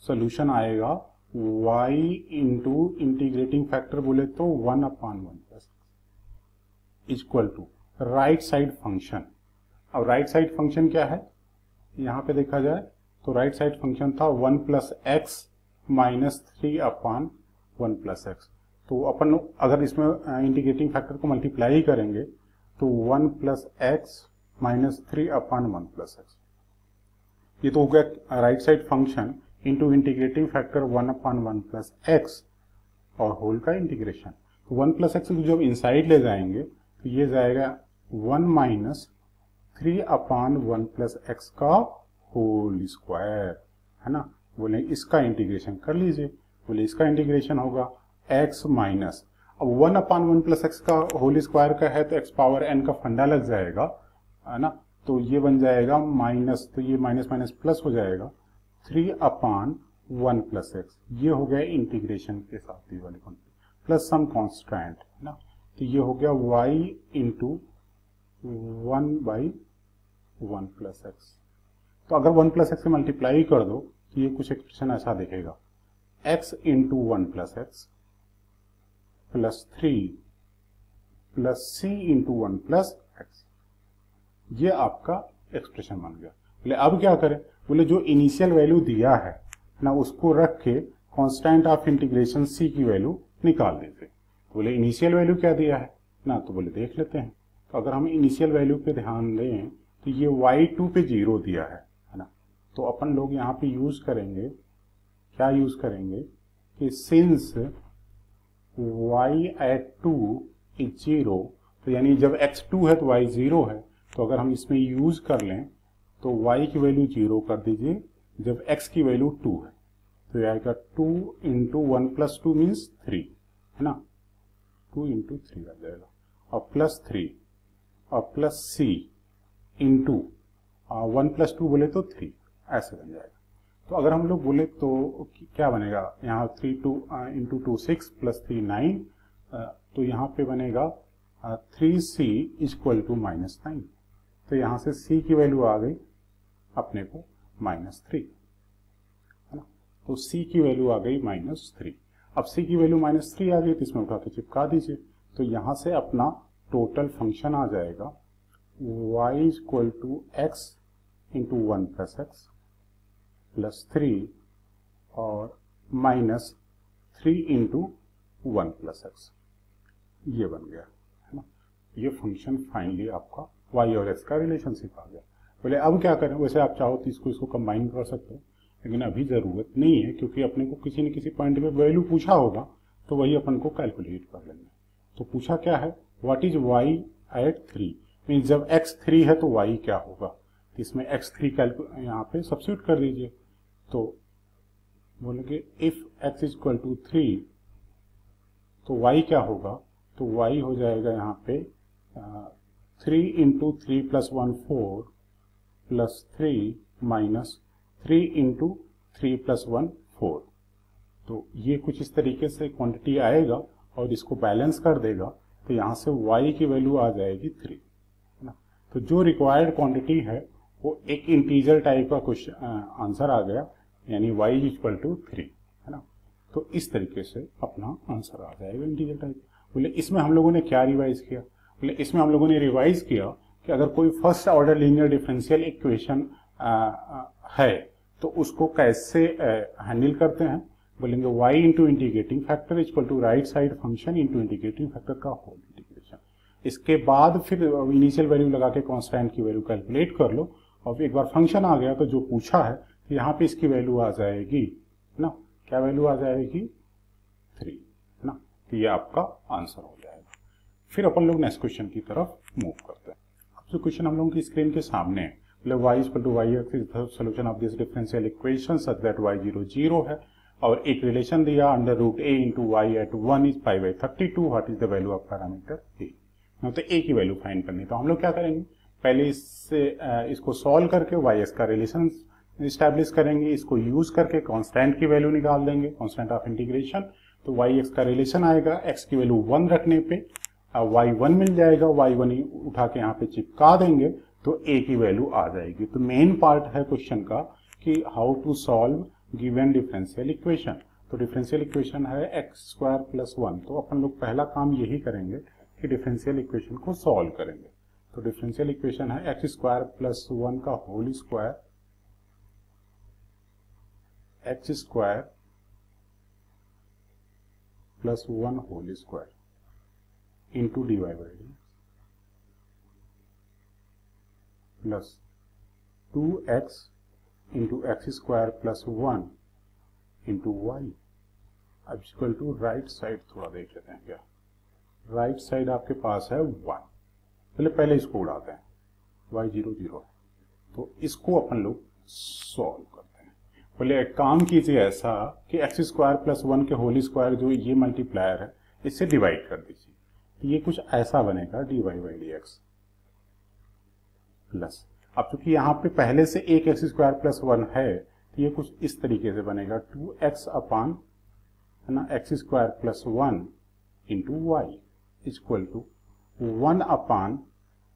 सोल्यूशन आएगा y इंटू इंटीग्रेटिंग फैक्टर बोले तो 1 upon 1 plus equal to right side function. अब राइट साइड फंक्शन क्या है, यहां पे देखा जाए तो राइट साइड फंक्शन था 1 प्लस एक्स माइनस 3 अपान 1 प्लस एक्स। तो अपन अगर इसमें इंटीग्रेटिंग फैक्टर को मल्टीप्लाई करेंगे तो 1 प्लस एक्स माइनस 3 अपान 1 प्लस एक्स, ये तो हो गया right side function into integrating factor 1 upon 1 plus x और होल का इंटीग्रेशन। तो 1 प्लस एक्स को जब इनसाइड ले जाएंगे तो ये जाएगा 1 माइनस 3 अपान 1 प्लस एक्स का होल स्क्वायर है ना। बोले इसका इंटीग्रेशन कर लीजिए, बोले इसका इंटीग्रेशन होगा x माइनस, अब 1 अपान 1 प्लस एक्स का होल स्क्वायर का है तो x पावर n का फंडा लग जाएगा है ना, तो ये बन जाएगा माइनस, तो ये माइनस माइनस प्लस हो जाएगा 3 अपान 1 प्लस एक्स, ये हो गया इंटीग्रेशन के साथ ये वाली क्वांटिटी प्लस सम कांस्टेंट है ना। तो ये हो गया y into 1 by 1 plus x. तो अगर 1 प्लस एक्स से मल्टीप्लाई कर दो तो ये कुछ एक्सप्रेशन ऐसा दिखेगा x into 1 plus x plus 3 plus c into 1 plus x, ये आपका एक्सप्रेशन बन गया। बोले अब क्या करें, बोले जो इनिशियल वैल्यू दिया है ना उसको रख के कांस्टेंट ऑफ इंटीग्रेशन c की वैल्यू निकाल देते। बोले इनिशियल वैल्यू क्या दिया है ना, तो बोले देख लेते हैं। तो अगर हम इनिशियल वैल्यू पे ध्यान दें तो ये y2 पे 0 दिया है ना, तो अपन लोग यहाँ पे यूज करेंगे, क्या यूज करेंगे कि सिंस y एट 2 इज 0, तो यानी जब x 2 है तो y 0 है, तो अगर हम इसमें यूज कर लें तो y की वैल्यू 0 कर दीजिए जब x की वैल्यू 2 है, तो ये आएगा 2 इंटू 1 प्लस 2 मीन्स 3 है ना। 2 इंटू 3 आ जाएगा, और प्लस 3 और प्लस c इंटू 1 प्लस 2 बोले तो 3, ऐसे बन जाएगा। तो अगर हम लोग बोले तो क्या बनेगा, यहाँ 3 2 इंटू 2 6 प्लस 3 9, तो यहाँ पे बनेगा 3c इक्वल टू -9। तो यहाँ से c की वैल्यू आ गई अपने को -3, है ना। तो c की वैल्यू आ गई -3। अब c की वैल्यू -3 आ गई तो इसमें उठा के चिपका दीजिए। तो यहाँ से अपना टोटल फंक्शन आ जाएगा y equal to x into 1 plus x plus 3 और -3 इंटू 1 प्लस एक्स, ये बन गया, है ना। ये फंक्शन फाइनली आपका y और x का रिलेशनशिप आ गया। बोले अब क्या करें, वैसे आप चाहो तो इसको कंबाइन कर सकते हो, लेकिन अभी ज़रूरत नहीं है, क्योंकि अपने को किसी न किसी पॉइंट पे वैल्यू पूछा होगा तो वही अपन को कैलकुलेट कर लेंगे। तो पूछा क्या है, what is y at 3, mean जब x 3 है तो y क्या होगा। तो इसमें x3 यहाँ पे सब्स्टिट्यूट कर दीजिए। तो बोलेंगे इफ x इक्वल टू 3 तो y क्या होगा, तो y हो जाएगा यहाँ पे 3 into 3 plus 1 4 plus 3 minus 3 into 3 plus 1 4। तो ये कुछ इस तरीके से क्वांटिटी आएगा और इसको बैलेंस कर देगा। तो यहाँ से y की वैल्यू आ जाएगी 3, है ना। तो जो रिक्वायर्ड क्वांटिटी है वो एक इंटीजर टाइप का क्वेश्चन आंसर आ गया, यानी y इक्वल टू 3, है ना। तो इस तरीके से अपना आंसर आ जाएगा इंटीजर टाइप। बोले इसमें हम लोगों ने क्या रिवाइज किया, बोले इसमें हम लोगों ने रिवाइज किया कि अगर कोई first order linear differential equation है तो उसको कैसे हैंडल करते हैं। बोलेंगे y into integrating factor equal to right side function into integrating factor का होल इंटीग्रेशन। इसके बाद फिर इनिशियल वैल्यू लगा के कांस्टेंट की वैल्यू कैलकुलेट कर लो, और एक बार फंक्शन आ गया तो जो पूछा है तो यहाँ पे इसकी वैल्यू आ जाएगी, है ना। क्या वैल्यू आ जाएगी 3, है ना। तो ये आपका आंसर हो जाएगा। फिर अपन लोग नेक्स्ट क्वेश्चन की तरफ मूव करते हैं। अब जो क्वेश्चन हम लोगों की स्क्रीन के सामने है, मतलब y equal to y x is the solution of this differential equation such that y 0 0 है, और एक रिलेशन दिया under root a into y at 1 is pi by 32, what is the value of parameter a। तो a की वैल्यू find करनी, तो हम लोग क्या करेंगे, पहले इसको सॉल्व करके y x का रिलेशन इस्टेब्लिश करेंगे, इसको यूज करके कांस्टेंट की वैल्यू निकाल देंगे, कांस्टेंट ऑफ इंटीग्रेशन। तो y x का रिलेशन आएगा, x की वैल्यू 1 रखने पे y1 मिल जाएगा, y1 उठा के यहाँ पे चिपका देंगे तो a की वैल्यू आ जाएगी। तो मेन पार्ट है क्वेश्चन का कि how to solve given differential equation. तो डिफरेंशियल इक्वेशन है x स्क्वायर प्लस 1, तो अपन लोग पहला काम यही करेंगे कि डिफरेंशियल इक्वेशन को सॉल्व करेंगे। तो डिफरेंशियल इक्वेशन है x स्क्वायर प्लस 1 का whole square, x square plus 1 whole square into dy by d plus 2x into x square plus 1 into y. अब इक्वल टू राइट साइड थोड़ा देख लेते हैं क्या, राइट साइड आपके पास है 1, पहले इसको उड़ाते हैं, y 0 0 है, तो इसको अपन लोग सॉल्व करते हैं। बोले एक काम कीजिए ऐसा कि एक्स स्क्वायर प्लस 1 के होल स्क्वायर जो ये मल्टीप्लायर है इससे डिवाइड कर दीजिए, तो ये कुछ ऐसा बनेगा dy by D x plus, अब चूंकि यहाँ पे पहले से एक एक्स स्क्वायर प्लस 1 है तो ये कुछ इस तरीके से बनेगा 2x अपान, है ना, x square plus 1 into y equal to 1 upon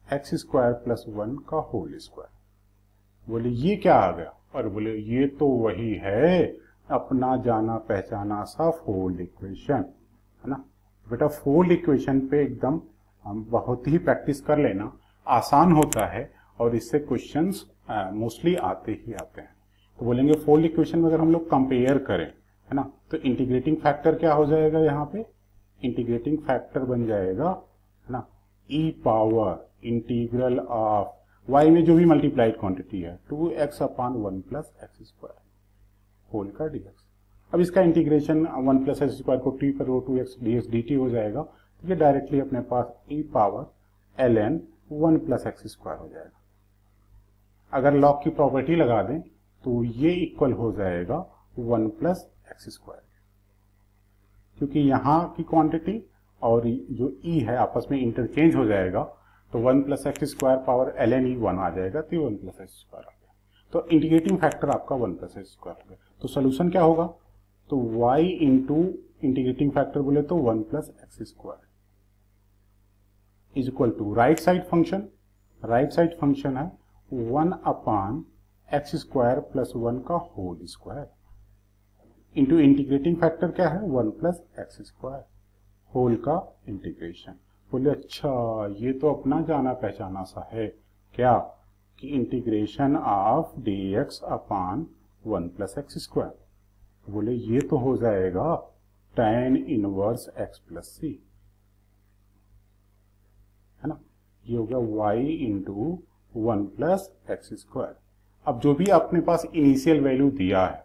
x square plus 1 का होल स्क्वायर। बोले ये क्या आ गया, और बोले ये तो वही है अपना जाना पहचाना सा फोल्ड इक्वेशन, है ना। बेटा फोल्ड इक्वेशन पे एकदम हम बहुत ही प्रैक्टिस कर लेना, आसान होता है और इससे क्वेश्चंस मोस्टली आते ही आते हैं। तो बोलेंगे फोल्ड इक्वेशन में अगर हम लोग कंपेयर करें, है ना, तो इंटीग्रेटिंग फैक्टर क्या हो जाएगा, यहाँ पे इंटीग्रेटिंग फैक्टर बन जाएगा, है ना, ई पावर इंटीग्रल ऑफ y में जो भी मल्टीप्लाइड क्वांटिटी है 2x अपान 1 प्लस एक्स स्क्वायर होल का dx। अब इसका इंटीग्रेशन 1 प्लस एक्स स्क्वायर को t करो 2x dx dt हो जाएगा, तो ये डायरेक्टली अपने पास e power ln 1 plus x square हो जाएगा। अगर लॉग की प्रॉपर्टी लगा दें तो ये इक्वल हो जाएगा 1 प्लस एक्स स्क्वायर, क्योंकि यहाँ की क्वांटिटी और जो ई है आपस में इंटरचेंज हो जाएगा, तो 1 plus x square power ln ई 1 आ जाएगा, तो 1 प्लस एक्स स्क्वायर आ गया। तो इंटीग्रेटिंग फैक्टर आपका 1 प्लस एक्स स्क्वायर हो गया। तो सोल्यूशन क्या होगा, तो y इंटू इंटीग्रेटिंग फैक्टर बोले तो 1 plus x square is equal to right side function है 1 अपान एक्स स्क्वायर प्लस 1 का whole square into integrating factor क्या है 1 प्लस एक्स स्क्वायर होल का इंटीग्रेशन। बोले अच्छा ये तो अपना जाना पहचाना सा है क्या, कि integration of D x upon 1 plus x square. बोले ये तो हो जाएगा tan इनवर्स x प्लस सी, है ना, ये हो गया y into 1 plus x square. अब जो भी अपने पास इनिशियल वैल्यू दिया है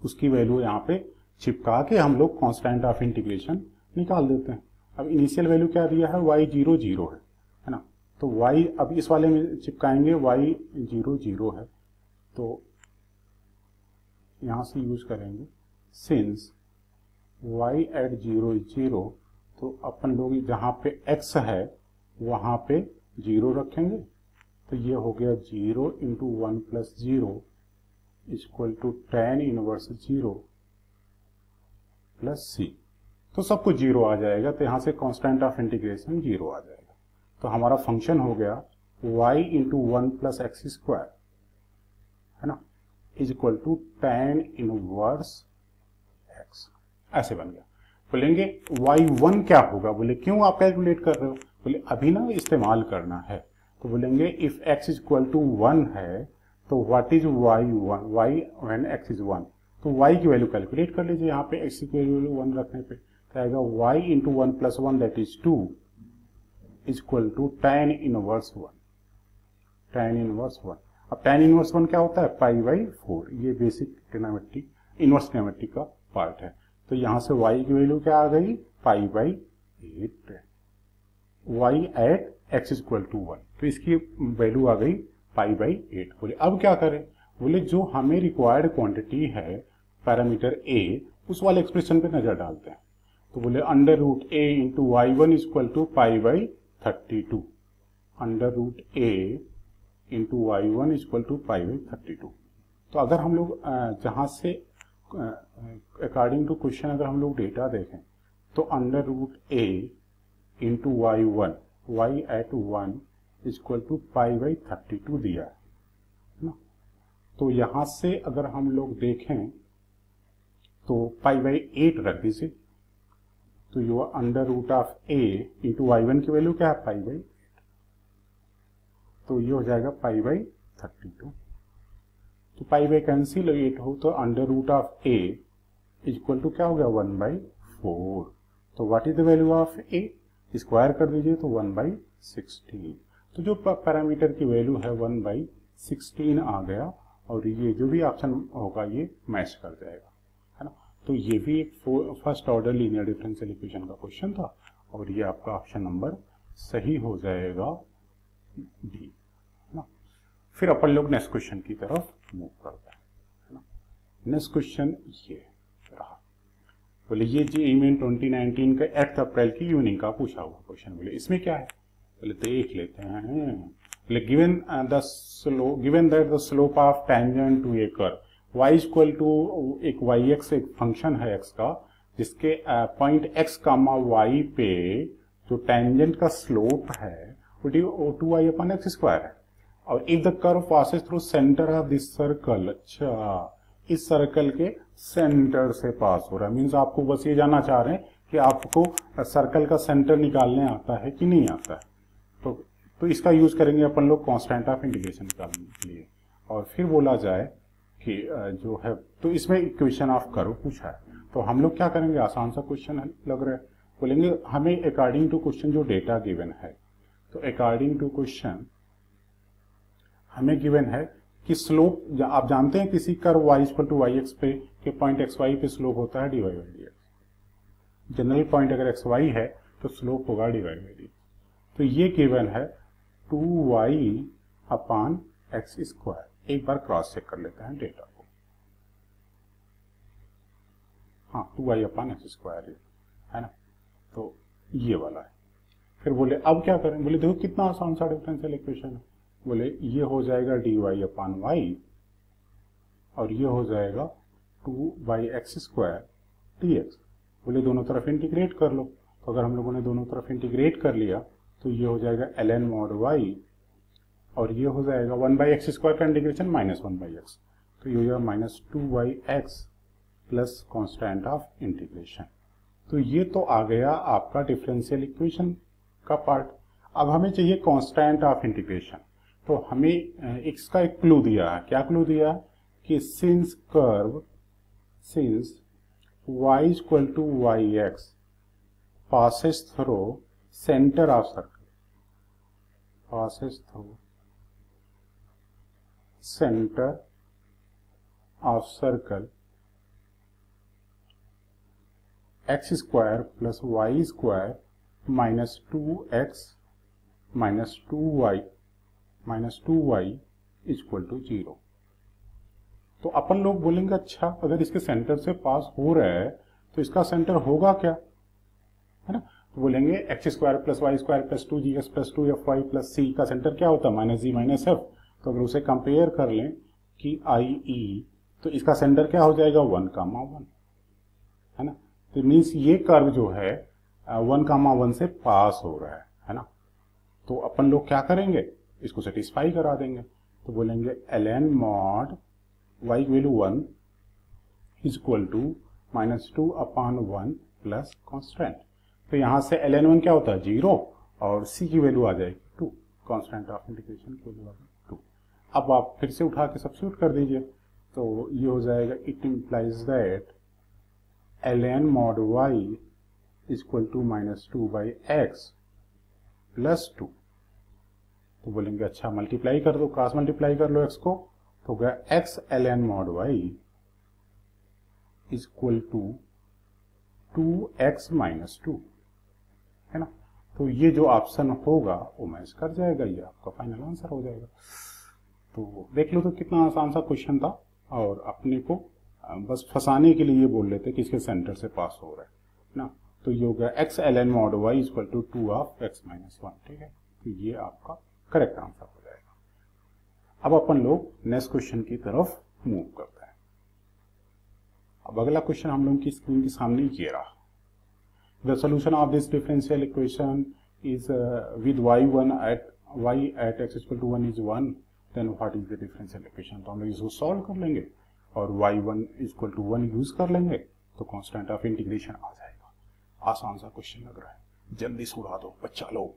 उसकी वैल्यू यहाँ पे चिपका के हम लोग कांस्टेंट ऑफ इंटीग्रेशन निकाल देते हैं। अब इनिशियल वैल्यू क्या दिया है, y 0 0 है ना, तो y अब इस वाले में चिपकाएंगे y 0 0 है, तो यहां से यूज करेंगे सिंस y एट 0 0, तो अपन लोग जहां पे x है वहां पे 0 रखेंगे, तो ये हो गया 0 into 1 plus 0 equal to tan inverse 0 plus c. तो सब कुछ 0 आ जाएगा, तो यहां से कांस्टेंट ऑफ इंटीग्रेशन 0 आ जाएगा। तो हमारा फंक्शन हो गया y into 1 plus x square, है ना, is equal to tan inverse x, ऐसे बन गया। बोलेंगे y1 क्या होगा, बोले क्यों आप कैलकुलेट कर रहे हो, बोले अभी ना इस्तेमाल करना है। तो बोलेंगे इफ x इक्वल टू 1 है तो what is y1, y when x is 1, तो y की वैल्यू कैलकुलेट कर लीजिए। यहाँ पे x की वैल्यू 1 रखने पे तो आएगा y into 1 plus 1 that is 2 is equal to tan inverse 1, tan inverse 1। अब tan इनवर्स 1 क्या होता है, पाई बाई 4, ये बेसिक ट्रिग्नोमेट्री इनवर्स ट्रिग्नोमेट्री का पार्ट है। तो यहां से y की वैल्यू क्या आ गई, pi by 8, y at x equal to 1, तो इसकी वैल्यू आ गई पाई बाई 8। बोले अब क्या करें, बोले जो हमें रिक्वायर्ड क्वांटिटी है पैरामीटर a, उस वाले एक्सप्रेशन पे नजर डालते हैं। तो बोले under root a into y 1 equal to pi by 32, under root a into y 1 equal to pi by 32। तो अगर हम लोग जहां से अकॉर्डिंग टू क्वेश्चन अगर हम लोग डेटा देखें तो under root a into y 1, y at 1 equal to pi by 32 दिया है ना। तो यहां से अगर हम लोग देखें तो पाई बाई 8 रख दीजिए, तो ये under root of a into y 1 की वैल्यू क्या है, पाई बाई 8, तो ये हो जाएगा पाई बाई 32। तो पाई बाई कैंसिल 8 हो तो under root of a equal to क्या हो गया 1 बाई 4। तो what is the value of a, square कर दीजिए तो 1 बाई 16। तो जो पैरामीटर की वैल्यू है 1 बाई 16 आ गया, और ये जो भी ऑप्शन होगा ये मैच कर जाएगा, है ना। तो ये भी एक first order linear differential equation का क्वेश्चन था, और ये आपका ऑप्शन नंबर सही हो जाएगा डी, है ना। फिर अपन लोग नेक्स्ट क्वेश्चन की तरफ मूव करते हैं, है ना। नेक्स्ट क्वेश्चन ये रहा, बोले ये जी ईमेल 2019 का 8 अप्रैल की इवनिंग का पूछा हुआ क्वेश्चन। बोले इसमें क्या है, बोले देख लेते हैं। बोले given that the slope of tangent to a curve y equal to एक y(x) एक फंक्शन है x का, जिसके पॉइंट x कामा y पे जो टेंजेंट का स्लोप है वो 2y अपॉन एक्स स्क्वायर है, और if the curve passes through centre of this circle, अच्छा इस सर्कल के सेंटर से पास हो रहा है, मीन्स आपको बस ये जानना चाह रहे हैं कि आपको सर्कल का सेंटर निकालने आता है कि नहीं आता है। तो इसका यूज करेंगे अपन लोग कांस्टेंट ऑफ इंटीग्रेशन निकालने के लिए। और फिर बोला जाए कि जो है, तो इसमें इक्वेशन ऑफ कर्व पूछा है, तो हम लोग क्या करेंगे, आसान सा क्वेश्चन लग रहा है। बोलेंगे हमें अकॉर्डिंग टू क्वेश्चन जो डेटा गिवन है, तो अकॉर्डिंग टू क्वेश्चन हमें गिवन है कि स्लोप, आप जानते हैं किसी curve y equal to y x पे के पॉइंट एक्स वाई पे स्लोप होता है dy by dx। General point अगर एक्स वाई है तो स्लोप होगा dy बाई dx। तो ये गिवन है 2y अपॉन एक्स स्क्वायर। एक बार क्रॉस चेक कर लेते हैं डेटा को, हाँ 2y अपॉन एक्स स्क्वायर है ना। तो ये वाला है। फिर बोले अब क्या करें, बोले देखो कितना आसान सा डिफरेंशियल इक्वेशन है। बोले ये हो जाएगा dy अपान वाई और ये हो जाएगा 2/x² dx। बोले दोनों तरफ इंटीग्रेट कर लो। तो अगर हम लोगों ने दोनों तरफ इंटीग्रेट कर लिया तो ये हो जाएगा ln mod y और ये हो जाएगा 1/x² का इंटीग्रेशन -1/x, तो ये हो जाएगा -2/x plus constant of integration. तो ये तो आ गया आपका डिफरेंशियल इक्वेशन का पार्ट। अब हमें चाहिए कांस्टेंट ऑफ इंटीग्रेशन। तो हमें इसका एक क्लू दिया है। क्या क्लू दिया है कि since y equal to yx passes through center of circle, passes through center of circle x square plus y square minus 2x minus 2y equal to 0। तो अपन लोग बोलेंगे अच्छा अगर इसके सेंटर से पास हो रहा है तो इसका सेंटर होगा क्या, है ना। तो बोलेंगे x² plus y² plus 2gx plus 2fy plus c का सेंटर क्या होता है -g माइनस f। तो अगर उसे कंपेयर कर लें कि IE तो इसका सेंटर क्या हो जाएगा 1,1, है ना। तो मीन्स ये कर्व जो है 1,1 से पास हो रहा है ना। तो अपन लोग क्या करेंगे, इसको सेटिस्फाई करा देंगे। तो बोलेंगे ln mod y की value 1 equal to -2/1 plus constant. तो यहां से ln1 क्या होता है 0 और c की वैल्यू आ जाएगी 2, कॉन्स्टेंट ऑफ इंटीग्रेशन की वैल्यू आ जाएगी 2। अब आप फिर से उठा के सब्स्टिट्यूट कर दीजिए तो ये हो जाएगा it implies that ln mod y equal to -2/x plus 2। तो बोलेंगे अच्छा मल्टीप्लाई कर दो, क्रॉस मल्टीप्लाई कर लो x को, तो गया x ln mod y equal to 2x minus 2, है ना। तो ये जो ऑप्शन होगा वो मैच कर जाएगा, ये आपका फाइनल आंसर हो जाएगा। तो देख लो तो कितना आसान सा क्वेश्चन था और अपने को बस फंसाने के लिए ये बोल लेते कि इसके सेंटर से पास हो रहा है ना। तो ये हो गया x ln mod y equal to 2x minus 1, ठीक है। तो ये आपका करेक्ट आंसर हो जाएगा। अब अपन लोग नेक्स्ट क्वेश्चन की तरफ मूव करते हैं। अब अगला क्वेश्चन हम लोग की स्क्रीन के सामने ये रहा। The solution of this differential equation is with y at x equal to 1 is 1, then what is the differential equation. तो हम लोग इसको सॉल्व कर लेंगे और y1 इक्वल टू 1 यूज कर लेंगे तो कांस्टेंट ऑफ इंटीग्रेशन आ जाएगा। आसान सा क्वेश्चन लग रहा है, जल्दी से उड़ा दो बच्चा लोग।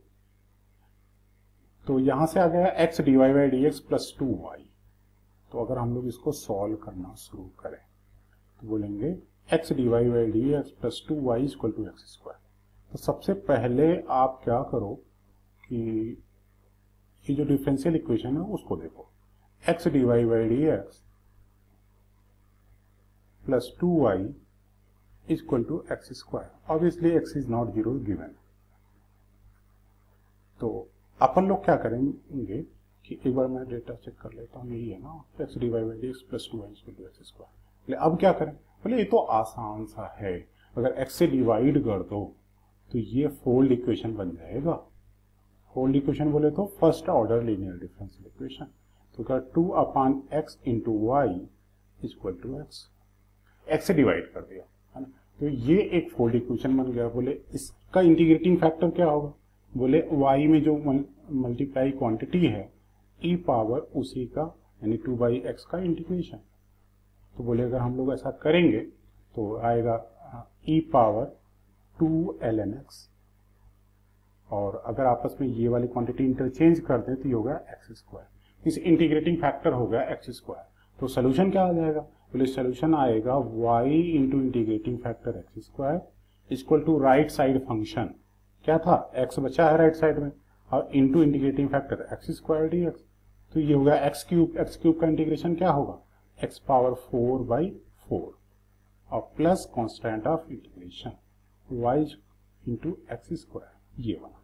तो यहां से आ गया x dy/dx प्लस 2y। तो अगर हम लोग इसको सॉल्व करना शुरू करें तो बोलेंगे x dy/dx plus 2y equal to x²। तो सबसे पहले आप क्या करो कि ये जो डिफरेंशियल इक्वेशन है उसको देखो, x dy/dx plus 2y equal to x²। Obviously x is not 0 given. तो अपन लोग क्या करेंगे कि एक बार मैं डेटा चेक कर लेता हूँ, यही है ना x dy/dx plus 2y equal to x²। अब क्या करें, बोले ये तो आसान सा है, अगर x से डिवाइड कर दो तो ये फोल्ड इक्वेशन बन जाएगा। फोल्ड इक्वेशन बोले तो first order linear differential equation. तो क्या 2/x into y equal to x से डिवाइड कर दिया, है ना। तो ये एक फोल्ड इक्वेशन बन गया। बोले इसका इंटीग्रेटिंग फैक्टर क्या होगा, बोले y में जो मल्टीप्लाई क्वांटिटी है e पावर उसी का यानी 2/x का इंटीग्रेशन। तो बोले अगर हम लोग ऐसा करेंगे तो आएगा e पावर 2 ln x, और अगर आपस में ये वाली क्वांटिटी इंटरचेंज कर दें तो ये होगा x²। इस इंटीग्रेटिंग फैक्टर हो गया x²। तो सोल्यूशन क्या आ जाएगा, बोले सोल्यूशन आएगा y into integrating factor x² equal to right side function क्या था x बचा है राइट साइड में और into integrating factor x² dx। तो ये होगा x³ का इंटीग्रेशन क्या होगा x पावर 4/4 और plus constant of integration y into x², ये वाला।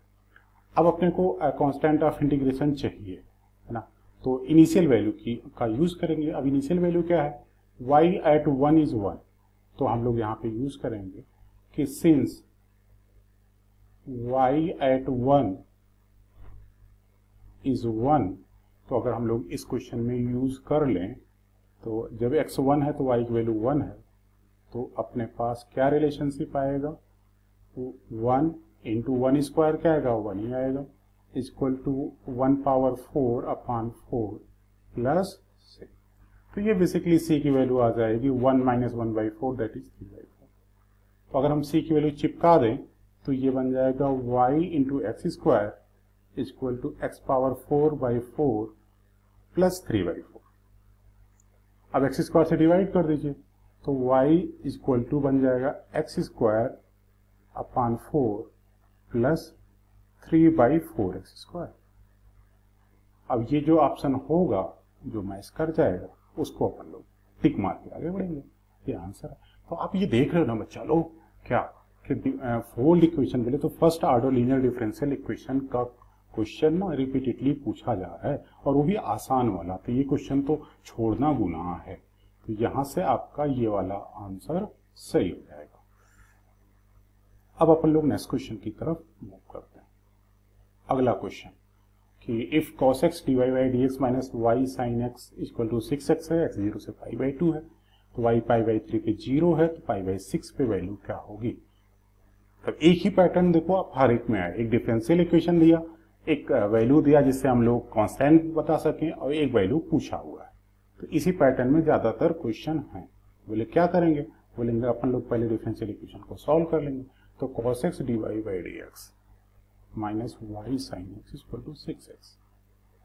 अब अपने को कांस्टेंट ऑफ इंटीग्रेशन चाहिए, है ना। तो इनिशियल वैल्यू का यूज करेंगे। अब इनिशियल वैल्यू क्या है, y at 1 is 1। तो हम लोग यहाँ पे यूज करेंगे कि सिंस y at 1 is 1, तो अगर हम लोग इस क्वेश्चन में यूज कर लें तो जब x 1 है तो y की वैल्यू 1 है, तो अपने पास क्या रिलेशनशिप आएगा, तो 1 इंटू 1 स्क्वायर क्या आएगा, 1 ही आएगा, equal to 1 power 4 upon 4 plus 6। तो ये बेसिकली c की वैल्यू आ जाएगी 1 माइनस 1 बाई 4 दैट इज 3/4। तो अगर हम c की वैल्यू चिपका दें तो ये बन जाएगा y into x square equal to x power 4/4 plus 3/4। अब एक्स स्क्वायर से डिवाइड कर दीजिए तो y इक्वल टू बन जाएगा x square upon 4 plus 3/4 x square. अब ये जो ऑप्शन होगा जो मैच कर जाएगा उसको अपन लोग टिक मार के आगे बढ़ेंगे, ये आंसर है। तो आप ये देख रहे हो ना बच्चा लोग क्या कि फोल्ड इक्वेशन के लिए तो first order linear differential equation का क्वेश्चन ना रिपीटेडली पूछा जा रहा है और वो भी आसान वाला, तो ये क्वेश्चन तो छोड़ना गुनाह है। तो यहां से आपका ये वाला आंसर सही हो जाएगा। अब अपन लोग नेक्स्ट क्वेश्चन की तरफ मूव करते हैं। अगला क्वेश्चन कि if cos x dy by dx minus y sin x equal to 6x है, x 0 से π/2 है, तो y π/3 पे 0 है तो π/6 पे वैल्यू क्या होगी। तब एक ही पैटर्न देखो आप हर एक में आए, एक डिफरेंशियल इक्वेशन दिया, एक वैल्यू दिया जिससे हम लोग कांस्टेंट बता सकें और एक वैल्यू पूछा हुआ है। तो इसी पैटर्न में ज्यादातर क्वेश्चन हैं। बोले क्या करेंगे, बोलेंगे अपन लोग पहले डिफरेंशियल इक्वेशन को सॉल्व कर लेंगे। तो cos x dy by dx minus y sin x equal to 6x,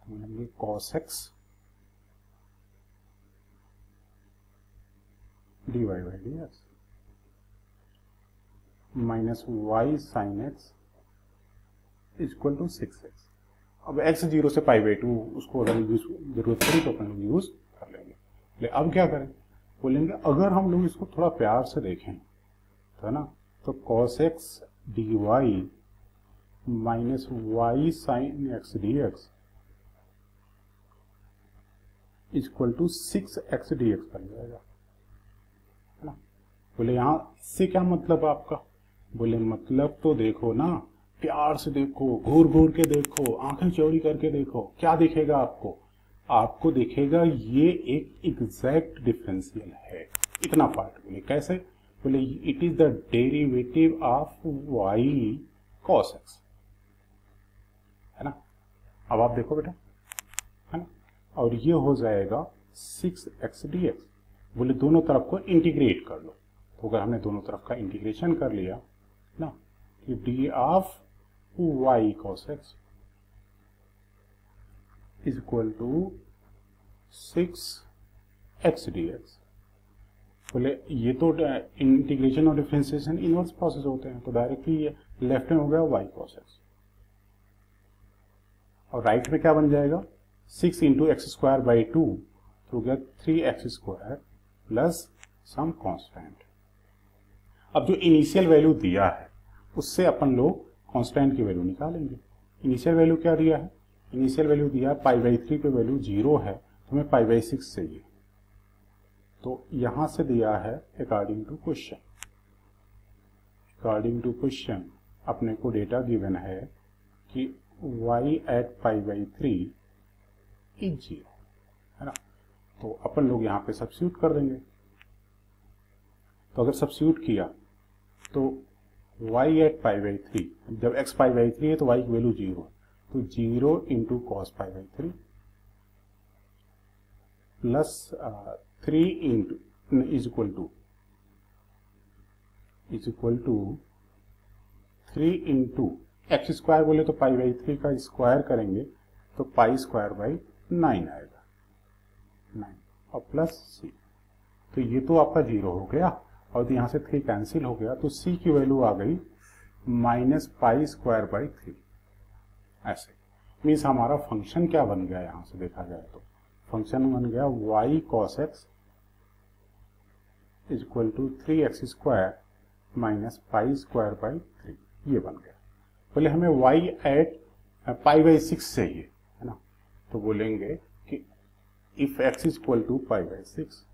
बोलेंगे cos x dy by dx minus y sin x equal to 6x। अब x 0 से π/2 उसको अगर जरूरत पड़ी तो अपन यूज कर लेंगे। अब क्या करें, बोलेंगे अगर हम लोग इसको थोड़ा प्यार से देखें तो ना, तो cos x dy minus y sin x dx equal to 6x dx बन जाएगा, है ना। बोले यहां से क्या मतलब आपका, बोले मतलब तो देखो ना, प्यार से देखो, घूर घूर के देखो, आंखें चौड़ी करके देखो, क्या दिखेगा आपको, आपको दिखेगा ये एक एग्जैक्ट डिफरेंशियल है, इतना पार्ट। बोले कैसे, बोले it is the derivative of y cos x, है ना। अब आप देखो बेटा, है ना, और ये हो जाएगा 6x dx। बोले दोनों तरफ को इंटीग्रेट कर लो, तो अगर हमने दोनों तरफ का इंटीग्रेशन कर लिया ना, कि d of y cos x is equal to 6x dx। बोले ये तो इंटीग्रेशन और डिफरेंशिएशन इनवर्स प्रोसेस होते हैं, तो डायरेक्टली ये लेफ्ट में हो गया y cos x और राइट में क्या बन जाएगा 6 इंटू एक्स स्क्वायर बाई 2 तो हो गया 3x square plus some constant. अब जो इनिशियल वैल्यू दिया है उससे अपन लोग कांस्टेंट की वैल्यू निकालेंगे। इनिशियल वैल्यू क्या दिया है, इनिशियल वैल्यू दिया है π/3 पे वैल्यू 0 है, तो हमें π/6 चाहिए। तो यहां से दिया है according to question, according to question अपने को डेटा गिवन है कि y एट π/3 इज 0, है ना। तो अपन लोग यहाँ पे सब्स्टिट्यूट कर देंगे। तो अगर सब्स्टिट्यूट किया तो y एट π/3, जब x π/3 है तो y की वैल्यू 0 है, तो 0 into cos π/3 plus 3 into is equal to 3 into x square बोले तो π/3 का स्क्वायर करेंगे तो पाई स्क्वायर बाई 9 आएगा, 9 और प्लस c। तो ये तो आपका 0 हो गया और यहाँ से 3 कैंसिल हो गया, तो c की वैल्यू आ गई माइनस पाई स्क्वायर बाई 3। ऐसे मीन्स हमारा फंक्शन क्या बन गया, यहां से देखा जाए तो फंक्शन बन गया y cos x is equal to 3x square minus pi square by 3, ये बन गया। बोले हमें y एट π/6 चाहिए, है ना। तो बोलेंगे कि if x is equal to π/6,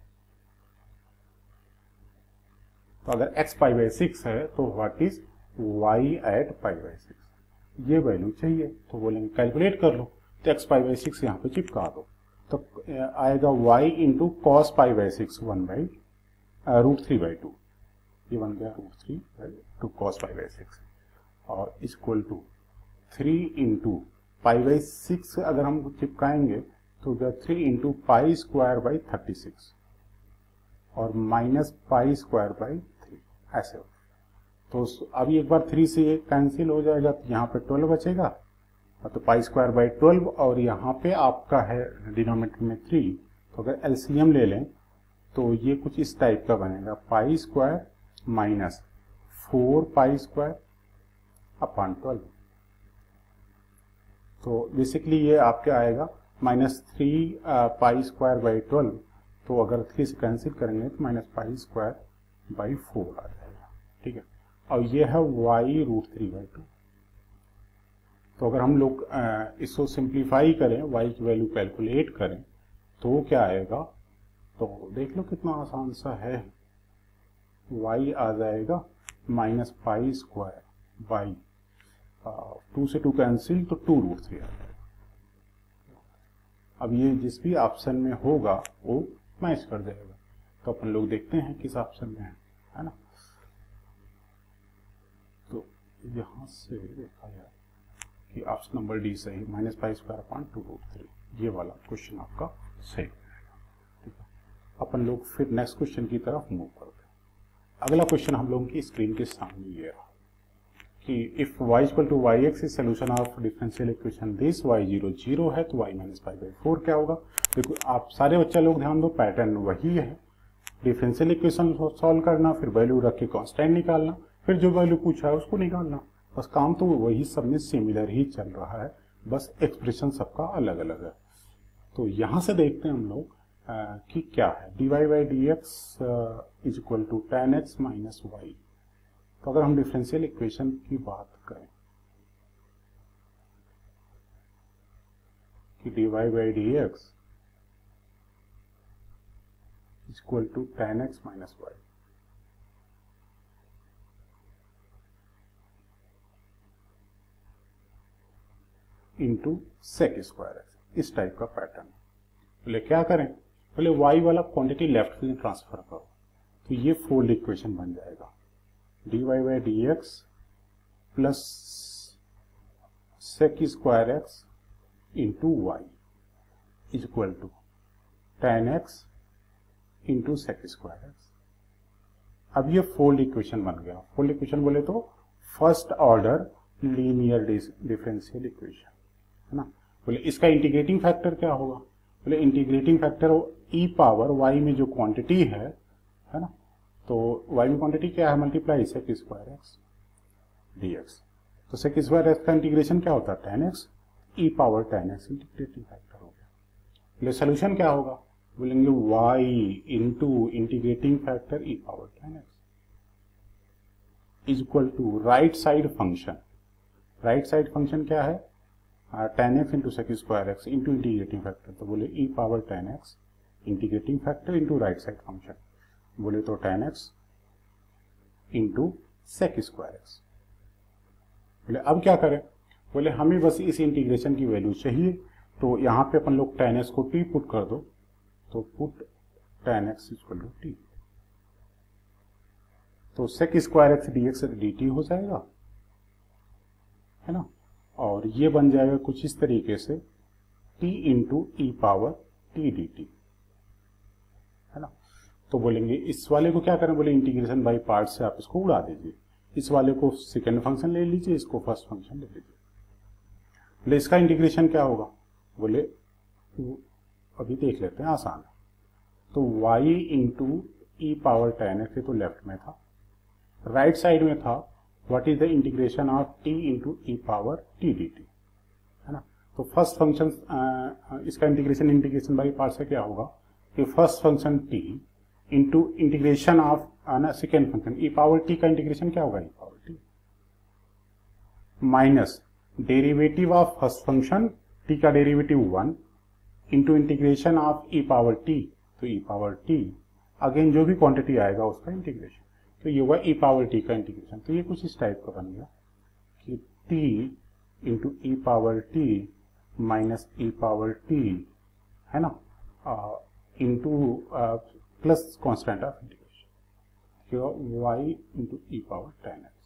तो अगर x π/6 है तो what is y at pi by 6 ये वैल्यू चाहिए, तो बोलेंगे कैलकुलेट कर लो, तो x पाई बाई 6 यहाँ पे चिपका दो, तो आएगा y into cos pi by 6 1 by root 3 by 2, ये बन गया root 3 by 2 cos pi by 6 और equal to 3 into pi by 6 अगर हम चिपकाएंगे तो 3 इंटू पाई स्क्वायर बाई 36 और माइनस पाई स्क्वायर बाई 3 ऐसे। तो अभी एक बार 3 से ये कैंसिल हो जाएगा, तो यहाँ पे 12 बचेगा, तो पाई स्क्वायर बाई 12 और यहाँ पे आपका है डिनोमिनेटर में 3, तो अगर एलसीएम ले लें तो ये कुछ इस टाइप का बनेगा, पाई स्क्वायर माइनस 4 पाई स्क्वायर अपॉन 12। तो बेसिकली ये आपके आएगा माइनस 3 पाई स्क्वायर बाई 12, तो अगर 3 से कैंसिल करेंगे तो माइनस पाई स्क्वायर बाई 4 आ जाएगा, ठीक है। और ये है y रूट 3 बाई 2। तो अगर हम लोग इसको सिंप्लीफाई करें, y की वैल्यू कैलकुलेट करें तो क्या आएगा, तो देख लो कितना आसान सा है, y आ जाएगा माइनस पाई स्क्वायर बाई 2 से 2 कैंसिल, तो 2 रूट 3 आ जाएगा। अब ये जिस भी ऑप्शन में होगा वो मैच कर जाएगा, तो अपन लोग देखते हैं किस ऑप्शन में है ना। तो यहां से देखा जाए कि ऑप्शन नंबर डी सही, minus pi square upon 2 root 3, ये वाला क्वेश्चन आपका सही रहेगा, ठीक है। अपन लोग फिर नेक्स्ट क्वेश्चन की तरफ मूव करते हैं। अगला क्वेश्चन हम लोगों की स्क्रीन के सामने ये रहा कि if y equal to y x is solution of differential equation this y0 0 है, तो y माइनस पाई बाई 4 क्या होगा। देखो आप सारे बच्चा लोग ध्यान दो, पैटर्न वही है, डिफरेंशियल इक्वेशन सॉल्व करना, फिर वैल्यू रख के कांस्टेंट निकालना, फिर जो वैल्यू पूछा है उसको निकालना, बस काम तो वही सब में सिमिलर ही चल रहा है, बस एक्सप्रेशन सबका अलग अलग है। तो यहां से देखते हैं हम लोग कि क्या है, dy by D x is equal to ten x minus y. तो अगर हम डिफरेंशियल इक्वेशन की बात करें कि dy by D x is equal to ten x minus y, into sec square x, इस टाइप का पैटर्न। बोले क्या करें, बोले y वाला क्वांटिटी लेफ्ट में ट्रांसफर करो, तो ये फोल्ड इक्वेशन बन जाएगा, dy by D x plus sec square x into y is equal to ten x into sec square x. अब ये फोल्ड इक्वेशन बन गया। फोल्ड इक्वेशन बोले तो first order linear differential equation है ना। बोले इसका इंटीग्रेटिंग फैक्टर क्या होगा, बोले इंटीग्रेटिंग फैक्टर ई पावर y में जो क्वांटिटी है ना, तो y में क्वांटिटी क्या है, multiply sec square x d x. तो सेक स्क्वायर एक्स का इंटीग्रेशन क्या होता है, tan x e power tan x, integrating factor हो गया। बोले सोल्यूशन क्या होगा, बोलेंगे y into integrating factor E power tan x is equal to right side function. Right side function क्या है, tan x into sec square x into integrating factor, तो बोले e power tan x integrating factor into right side function, बोले तो ten x into sec square x. बोले अब क्या करें, बोले हमें बस इस इंटीग्रेशन की वैल्यू चाहिए, तो यहां पे अपन लोग टेन एक्स को टी पुट कर दो, तो put tan x equal to t, तो sec square x d x d t हो जाएगा है ना। और ये बन जाएगा कुछ इस तरीके से t इंटू ई पावर टी डी टी है ना। तो बोलेंगे इस वाले को क्या करें, बोले इंटीग्रेशन बाय पार्ट से आप इसको उड़ा दीजिए, इस वाले को सेकेंड फंक्शन ले लीजिए, इसको फर्स्ट फंक्शन ले लीजिए। बोले इसका इंटीग्रेशन क्या होगा, बोले अभी देख लेते हैं, आसान है। तो y इंटू ई पावर टेन एक्स, तो लेफ्ट में था, राइट साइड में था what is the integration of t into E power t d t है ना। तो फर्स्ट फंक्शन इसका इंटीग्रेशन बाई पार्ट से क्या होगा कि first function t into integration of second function e power t का इंटीग्रेशन क्या होगा, e power t minus derivative of first function t का derivative 1 into integration of E power t, तो ई power t again जो भी quantity आएगा उसका integration. तो ये हुआ e पावर t का इंटीग्रेशन। तो ये कुछ इस टाइप का बन गया कि t इंटू ई पावर टी माइनस ई पावर टी, है ना, into plus constant of integration y into E power 10x।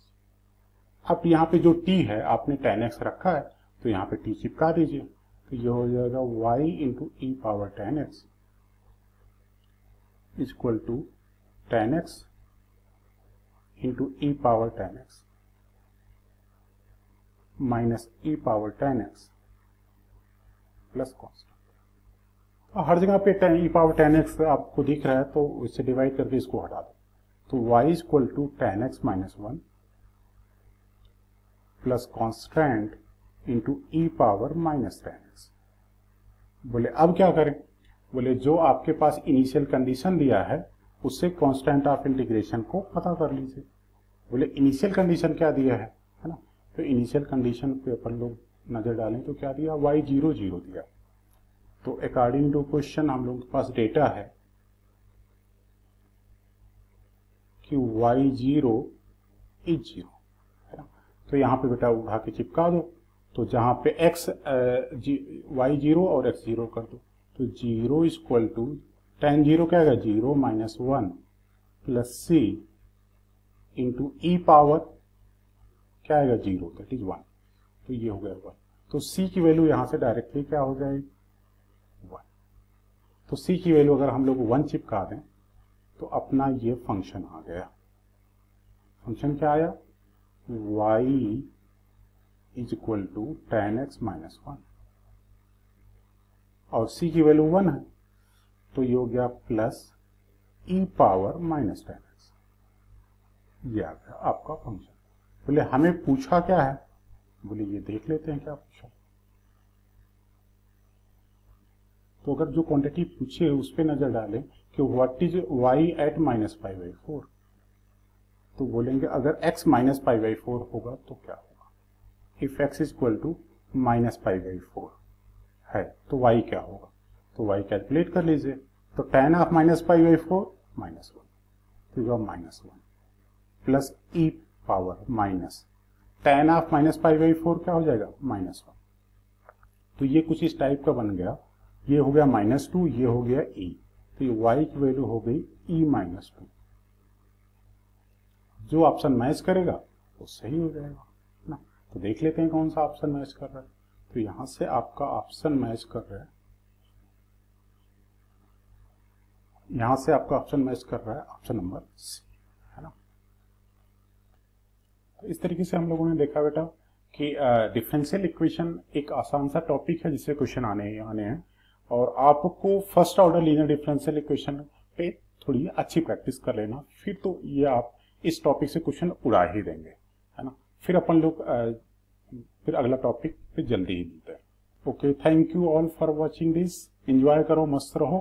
अब यहाँ पे जो t है आपने 10x रखा है तो यहाँ पे t चिपका दीजिए, तो ये हो जाएगा y into E power 10x is equal to 10x into E power 10x minus E power 10x plus constant. हर जगह पे ई पावर 10x आपको दिख रहा है तो इससे डिवाइड करके इसको हटा दो, तो y is equal to 10x minus 1 plus constant into E power minus 10x। बोले अब क्या करें? बोले जो आपके पास इनिशियल कंडीशन दिया है उससे कांस्टेंट ऑफ इंटीग्रेशन को पता कर लीजिए। बोले इनिशियल कंडीशन क्या दिया है ना, तो इनिशियल कंडीशन पे अपन लोग नजर डालें तो क्या दिया, y 0 0 दिया। तो अकॉर्डिंग टू क्वेश्चन हम लोगों के पास डेटा है कि y 0 इज 0, है ना। तो यहाँ पे बेटा उठा के चिपका दो, तो जहां पे x y 0 और x 0 कर दो, तो 0 इज इक्वल टू tan 0 क्या है 0 माइनस 1 प्लस c इंटू ई पावर क्या आएगा 0 दैट इज 1, तो ये हो गया 1। तो c की वैल्यू यहां से डायरेक्टली क्या हो जाएगी 1। तो c की वैल्यू अगर हम लोग 1 चिपका दें तो अपना ये फंक्शन आ गया। फंक्शन क्या आया, y is equal to tan x minus 1 और c की वैल्यू 1 है, तो ये हो गया प्लस ई पावर माइनस 10x। ये आ गया आपका फंक्शन। बोले हमें पूछा क्या है, बोले ये देख लेते हैं क्या पूछा। तो अगर जो क्वांटिटी पूछे उस पर नजर डालें कि what is y at minus 5/4, तो बोलेंगे अगर x माइनस 5/4 होगा तो क्या होगा। If x is equal to minus 5/4 है तो y क्या होगा, तो y कैलकुलेट कर लीजिए। तो tan ऑफ माइनस 5/4 माइनस 1, तो यह minus 1 plus E power minus tan of minus 5/4 क्या हो जाएगा माइनस 1। तो ये कुछ इस टाइप का बन गया। ये हो गया -2, ये हो गया e, तो ये y की वैल्यू हो गई e माइनस 2। जो ऑप्शन मैच करेगा वो सही हो जाएगा ना। तो देख लेते हैं कौन सा ऑप्शन मैच कर रहा है। तो यहां से आपका ऑप्शन मैच कर रहा है, यहां से आपका ऑप्शन मैच कर रहा है ऑप्शन नंबर सी, है ना। तो इस तरीके से हम लोगों ने देखा बेटा कि डिफरेंशियल इक्वेशन एक आसान सा टॉपिक है जिससे क्वेश्चन आने हैं, और आपको first order linear differential equation पे थोड़ी अच्छी प्रैक्टिस कर लेना, फिर तो ये आप इस टॉपिक से क्वेश्चन उड़ा ही देंगे, है ना। फिर अपन लोग फिर अगला टॉपिक पे जल्दी ही मिलते हैं। Okay, thank you all for watching this. Enjoy करो, मस्त रहो।